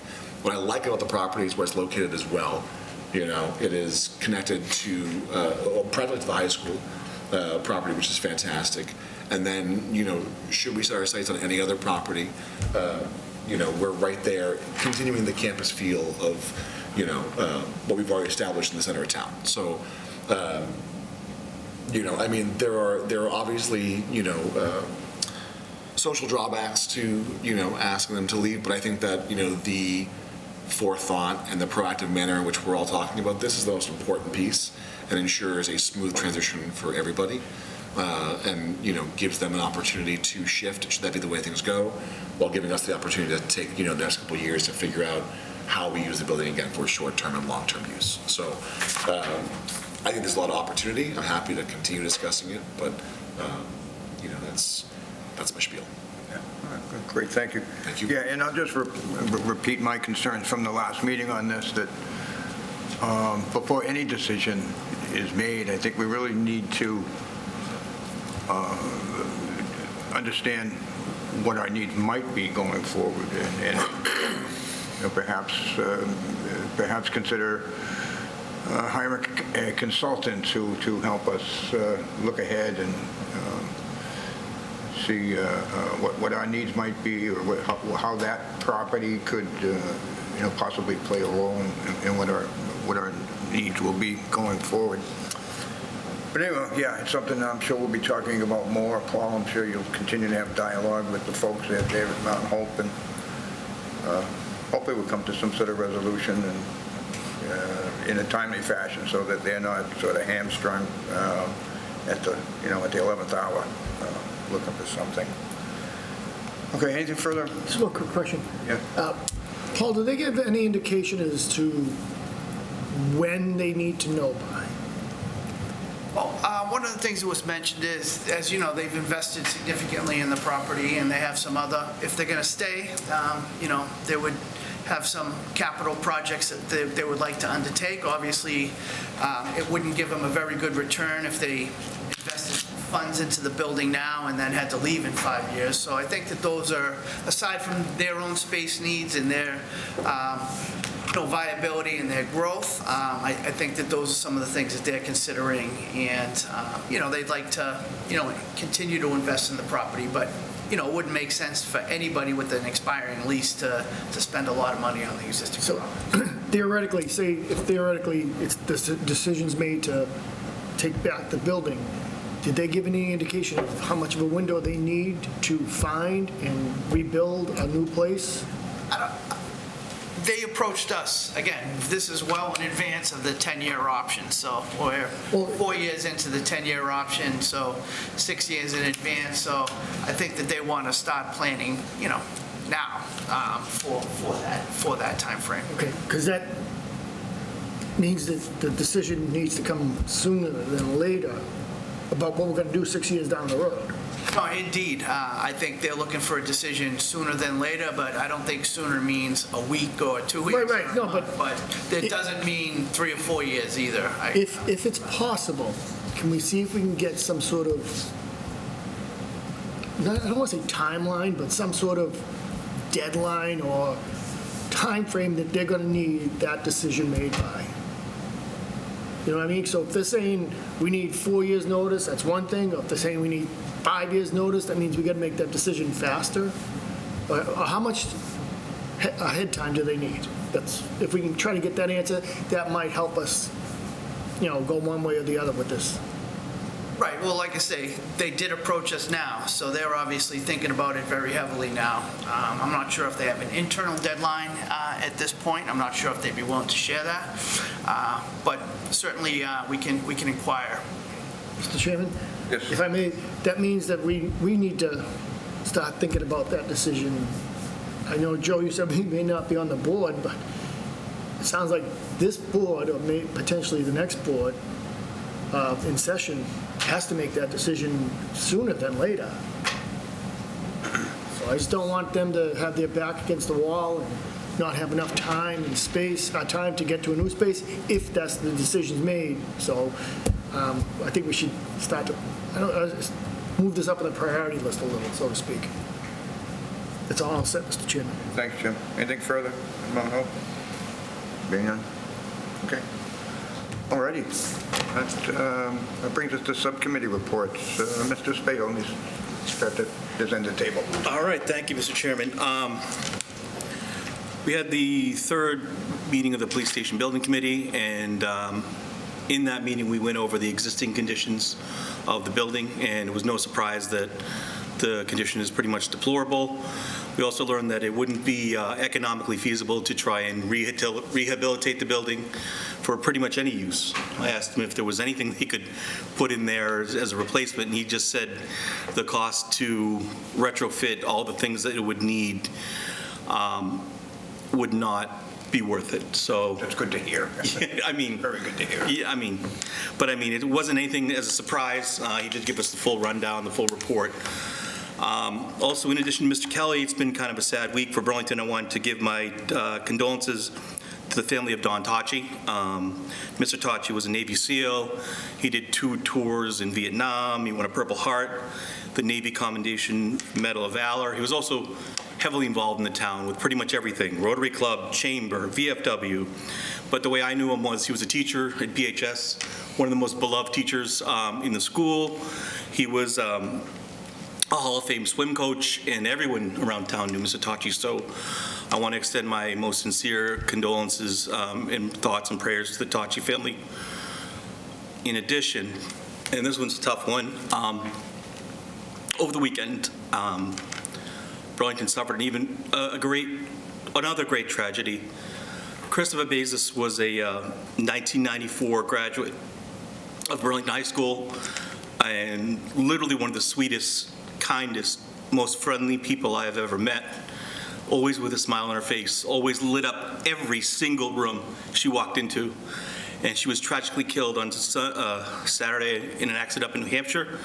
What I like about the property is where it's located as well. It is connected to, practically to the high school property, which is fantastic. And then, should we set our sights on any other property, we're right there, continuing the campus feel of, what we've already established in the center of town. So, I mean, there are obviously, social drawbacks to, asking them to leave, but I think that, the forethought and the proactive manner in which we're all talking about this is the most important piece and ensures a smooth transition for everybody. And gives them an opportunity to shift, should that be the way things go, while giving us the opportunity to take the next couple of years to figure out how we use the building again for short-term and long-term use. So I think there's a lot of opportunity. I'm happy to continue discussing it, but that's my spiel. Yeah. All right, great, thank you. Thank you. Yeah, and I'll just repeat my concerns from the last meeting on this, that before any decision is made, I think we really need to understand what our needs might be going forward, and perhaps consider hiring a consultant to help us look ahead and see what our needs might be, or how that property could possibly play a role in what our needs will be going forward. But anyway, yeah, it's something I'm sure we'll be talking about more. Paul, I'm sure you'll continue to have dialogue with the folks there at Mount Hope, and hopefully we'll come to some sort of resolution and in a timely fashion, so that they're not sort of hamstrung at the 11th hour looking for something. Okay, anything further? Just a quick question. Yeah. Paul, do they give any indication as to when they need to know by? Well, one of the things that was mentioned is, as you know, they've invested significantly in the property, and they have some other, if they're going to stay, they would have some capital projects that they would like to undertake. Obviously, it wouldn't give them a very good return if they invested funds into the building now and then had to leave in 5 years. So I think that those are, aside from their own space needs and their viability and their growth, I think that those are some of the things that they're considering, and they'd like to continue to invest in the property, but it wouldn't make sense for anybody with an expiring lease to spend a lot of money on the existing property. Theoretically, say if it's the decision's made to take back the building, did they give any indication of how much of a window they need to find and rebuild a new place? they approached us, again, this is well in advance of the 10-year option, so we're 4 years into the 10-year option, so 6 years in advance, so I think that they want to start planning, now for that timeframe. Okay, because that means that the decision needs to come sooner than later about what we're going to do 6 years down the road. No, indeed. I think they're looking for a decision sooner than later, but I don't think sooner means a week or 2 weeks. Right, no, but it doesn't mean 3 or 4 years either. If it's possible, can we see if we can get some sort of, I don't want to say timeline, but some sort of deadline or time frame that they're going to need that decision made by? You know what I mean? So if they're saying we need 4 years' notice, that's one thing. If they're saying we need 5 years' notice, that means we got to make that decision faster. Or how much ahead time do they need? If we can try to get that answer, that might help us, go one way or the other with this. Right, well, like I say, they did approach us now, so they're obviously thinking about it very heavily now. I'm not sure if they have an internal deadline at this point. I'm not sure if they'd be willing to share that, but certainly we can inquire. Mr. Chairman? Yes. If I may, that means that we need to start thinking about that decision. I know, Joe, you said we may not be on the board, but it sounds like this board, or potentially the next board in session, has to make that decision sooner than later. So I just don't want them to have their back against the wall and not have enough time and space, time to get to a new space, if that's the decision's made. So I think we should start to move this up on the priority list a little, so to speak. That's all I'll say, Mr. Chairman. Thanks, Jim. Anything further, Mount Hope? Being none? Okay. All righty. That brings us to subcommittee reports. Mr. Spahill needs to start at this end of the table. All right, thank you, Mr. Chairman. We had the third meeting of the Police Station Building Committee, and in that meeting, we went over the existing conditions of the building, and it was no surprise that the condition is pretty much deplorable. We also learned that it wouldn't be economically feasible to try and rehabilitate the building for pretty much any use. I asked him if there was anything he could put in there as a replacement, and he just said the cost to retrofit all the things that it would need would not be worth it. So that's good to hear. I mean, very good to hear. Yeah, but it wasn't anything as a surprise. He did give us the full rundown, the full report. Also, in addition to Mr. Kelly, it's been kind of a sad week for Burlington. I want to give my condolences to the family of Don Tachi. Mr. Tachi was a Navy SEAL. He did 2 tours in Vietnam. He won a Purple Heart, the Navy Commendation Medal of Valor. He was also heavily involved in the town with pretty much everything, Rotary Club, Chamber, VFW. But the way I knew him was he was a teacher at BHS, one of the most beloved teachers in the school. He was a Hall of Fame swim coach, and everyone around town knew Mr. Tachi. So I want to extend my most sincere condolences and thoughts and prayers to the Tachi family. In addition, and this one's a tough one, over the weekend, Burlington suffered another great tragedy. Christopher Bezos was a 1994 graduate of Burlington High School, and literally one of the sweetest, kindest, most friendly people I have ever met. Always with a smile on her face, always lit up every single room she walked into. And she was tragically killed on Saturday in an accident up in New Hampshire.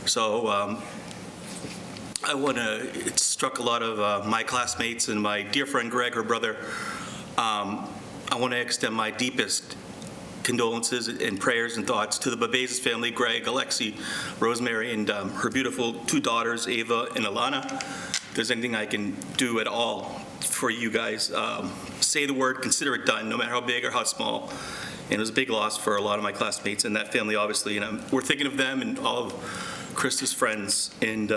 So it struck a lot of my classmates and my dear friend Greg, her brother. I want to extend my deepest condolences and prayers and thoughts to the Bezos family, Greg, Alexi, Rosemary, and her beautiful 2 daughters, Ava and Alana. If there's anything I can do at all for you guys, say the word, consider it done, no matter how big or how small. And it was a big loss for a lot of my classmates and that family, obviously. And we're thinking of them and all of Krista's friends. And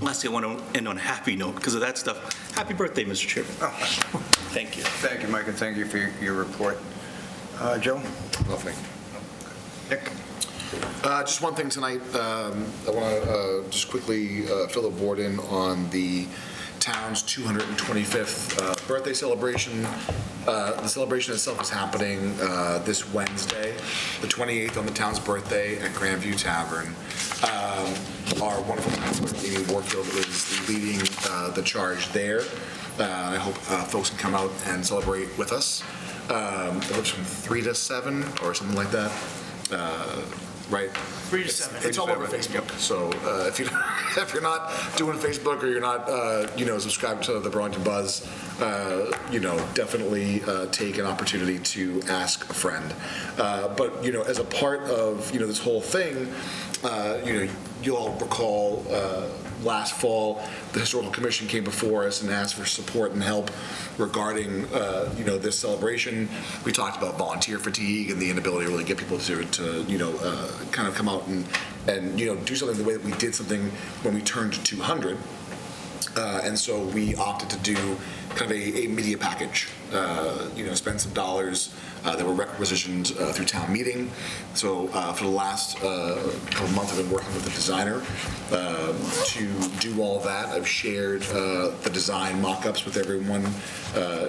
lastly, I want to end on a happy note because of that stuff. Happy birthday, Mr. Chairman. Thank you. Thank you, Mike, and thank you for your report. Joe? Nothing. Nick? Just one thing tonight. I want to just quickly fill the board in on the town's 225th birthday celebration. The celebration itself is happening this Wednesday, the 28th, on the town's birthday at Grandview Tavern. Our wonderful councilor, Amy Warfield, is leading the charge there. I hope folks can come out and celebrate with us. It looks from 3 to 7 or something like that, right? 3 to 7. It's all over Facebook. So if you're not doing Facebook or you're not subscribed to the Burlington Buzz, definitely take an opportunity to ask a friend. But as a part of this whole thing, you'll all recall last fall the Historical Commission came before us and asked for support and help regarding this celebration. We talked about volunteer fatigue and the inability to really get people to kind of come out and do something the way that we did something when we turned 200. And so we opted to do kind of a media package, spend some dollars that were requisitioned through town meeting. So for the last couple of months, I've been working with the designer to do all that. I've shared the design mock-ups with everyone,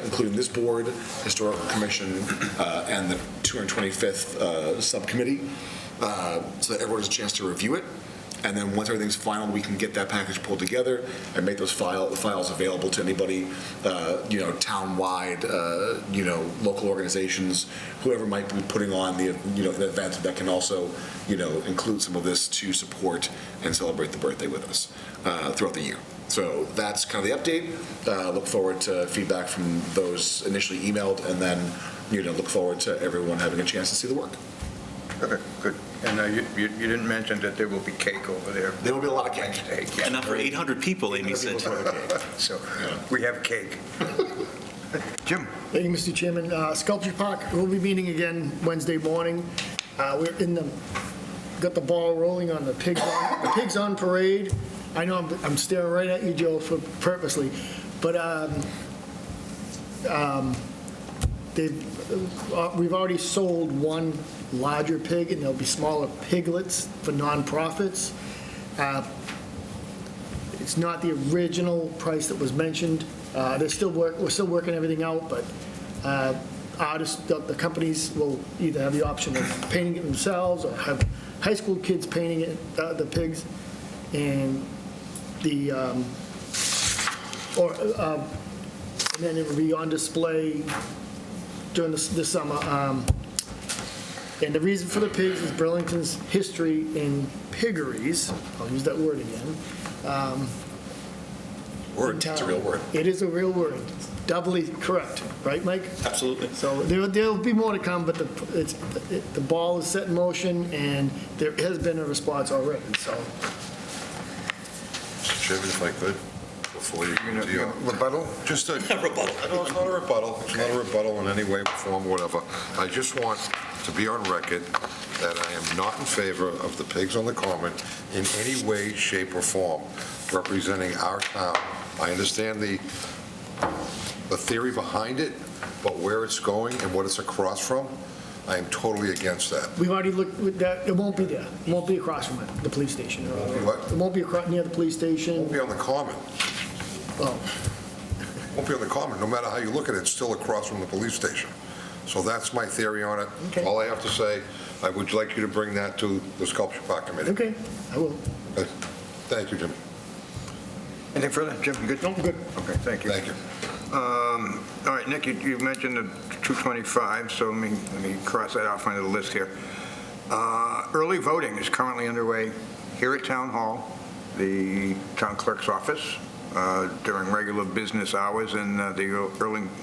including this board, Historical Commission, and the 225th subcommittee, so that everyone has a chance to review it. And then once everything's final, we can get that package pulled together and make those files available to anybody, town-wide, local organizations, whoever might be putting on the, an event that can also, include some of this to support and celebrate the birthday with us throughout the year. So that's kind of the update. Look forward to feedback from those initially emailed, and then, look forward to everyone having a chance to see the work. Okay, good. And you didn't mention that there will be cake over there. There will be a lot of cake. Enough for 800 people, Amy said. So we have cake. Jim? Thank you, Mr. Chairman. Sculpture Park, we'll be meeting again Wednesday morning. We're got the ball rolling on the Pigs on Parade. I know I'm staring right at you, Joe, purposely, but we've already sold one larger pig, and there'll be smaller piglets for nonprofits. It's not the original price that was mentioned. We're still working everything out, but artists, the companies will either have the option of painting it themselves or have high school kids painting it, the pigs, and and then it will be on display during this summer. And the reason for the pigs is Burlington's history in piggeries. I'll use that word again. It's a real word. It is a real word. Doubly correct, right, Mike? Absolutely. So there'll be more to come, but the ball is set in motion, and there has been a response already, so. Mr. Chairman, if I could, before you go to your... Rebuttal? Just a... Rebuttal. No, it's not a rebuttal. It's not a rebuttal in any way, form, whatever. I just want to be on record that I am not in favor of the Pigs on the Common in any way, shape, or form representing our town. I understand the theory behind it, but where it's going and what it's across from, I am totally against that. We've already looked at that. It won't be there. It won't be across from the police station. What? It won't be near the police station. It won't be on the Common. Oh. It won't be on the Common. No matter how you look at it, it's still across from the police station. So that's my theory on it. Okay. All I have to say, I would like you to bring that to the Sculpture Park Committee. Okay, I will. Thank you, Jim. Anything further? Jim, you good? No, I'm good. Okay, thank you. Thank you. All right, Nick, you mentioned the 225, so let me cross that off onto the list here. Early voting is currently underway here at Town Hall, the town clerk's office, during regular business hours, and the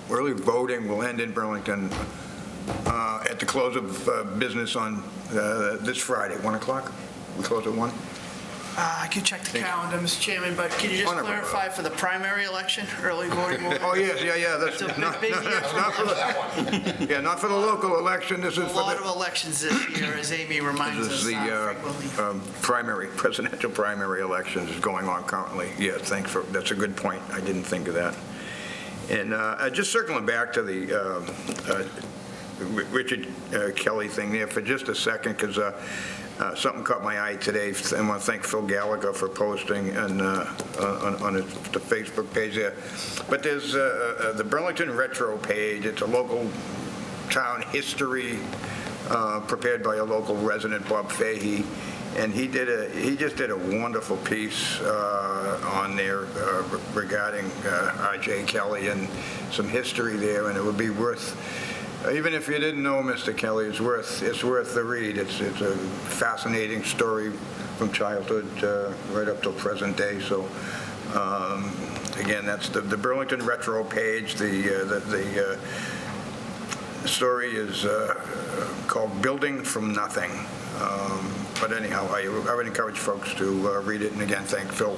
early voting will end in Burlington at the close of business on this Friday, 1 o'clock? We close at 1? I can check the calendar, Mr. Chairman, but can you just clarify for the primary election, early voting? Oh, yes, yeah, that's It's a not big year for yeah, not for the local election, this is a for lot the... of elections this year, as Amy reminds This us is frequently. the presidential primary elections is going on currently. Yeah, that's a good point. I didn't think of that. And just circling back to the Richard Kelly thing there for just a second, because something caught my eye today. I want to thank Phil Gallagher for posting on the Facebook page there. But there's the Burlington Retro page. It's a local town history prepared by a local resident, Bob Fahey, and he just did a wonderful piece on there regarding R.J. Kelly and some history there, and it would be worth. Even if you didn't know Mr. Kelly, it's worth the read. It's a fascinating story from childhood right up till present day. So again, that's the Burlington Retro page. The story is called Building from Nothing. But anyhow, I would encourage folks to read it. And again, thank Phil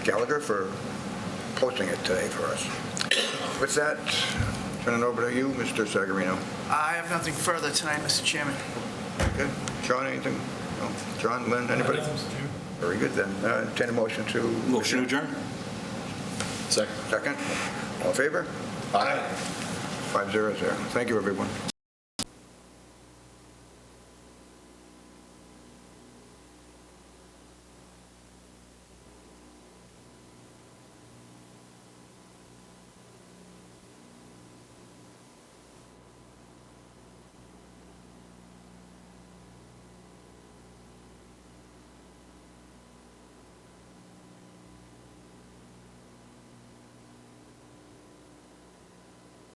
Gallagher for posting it today for us. With that, turn it over to you, Mr. Sagarino. I have nothing further tonight, Mr. Chairman. Good. John, anything? No. John, Lynn, anybody? Very good, then. Entertain a motion to... Motion to adjourn. Second. All in favor? Aye. 5-0. Thank you, everyone.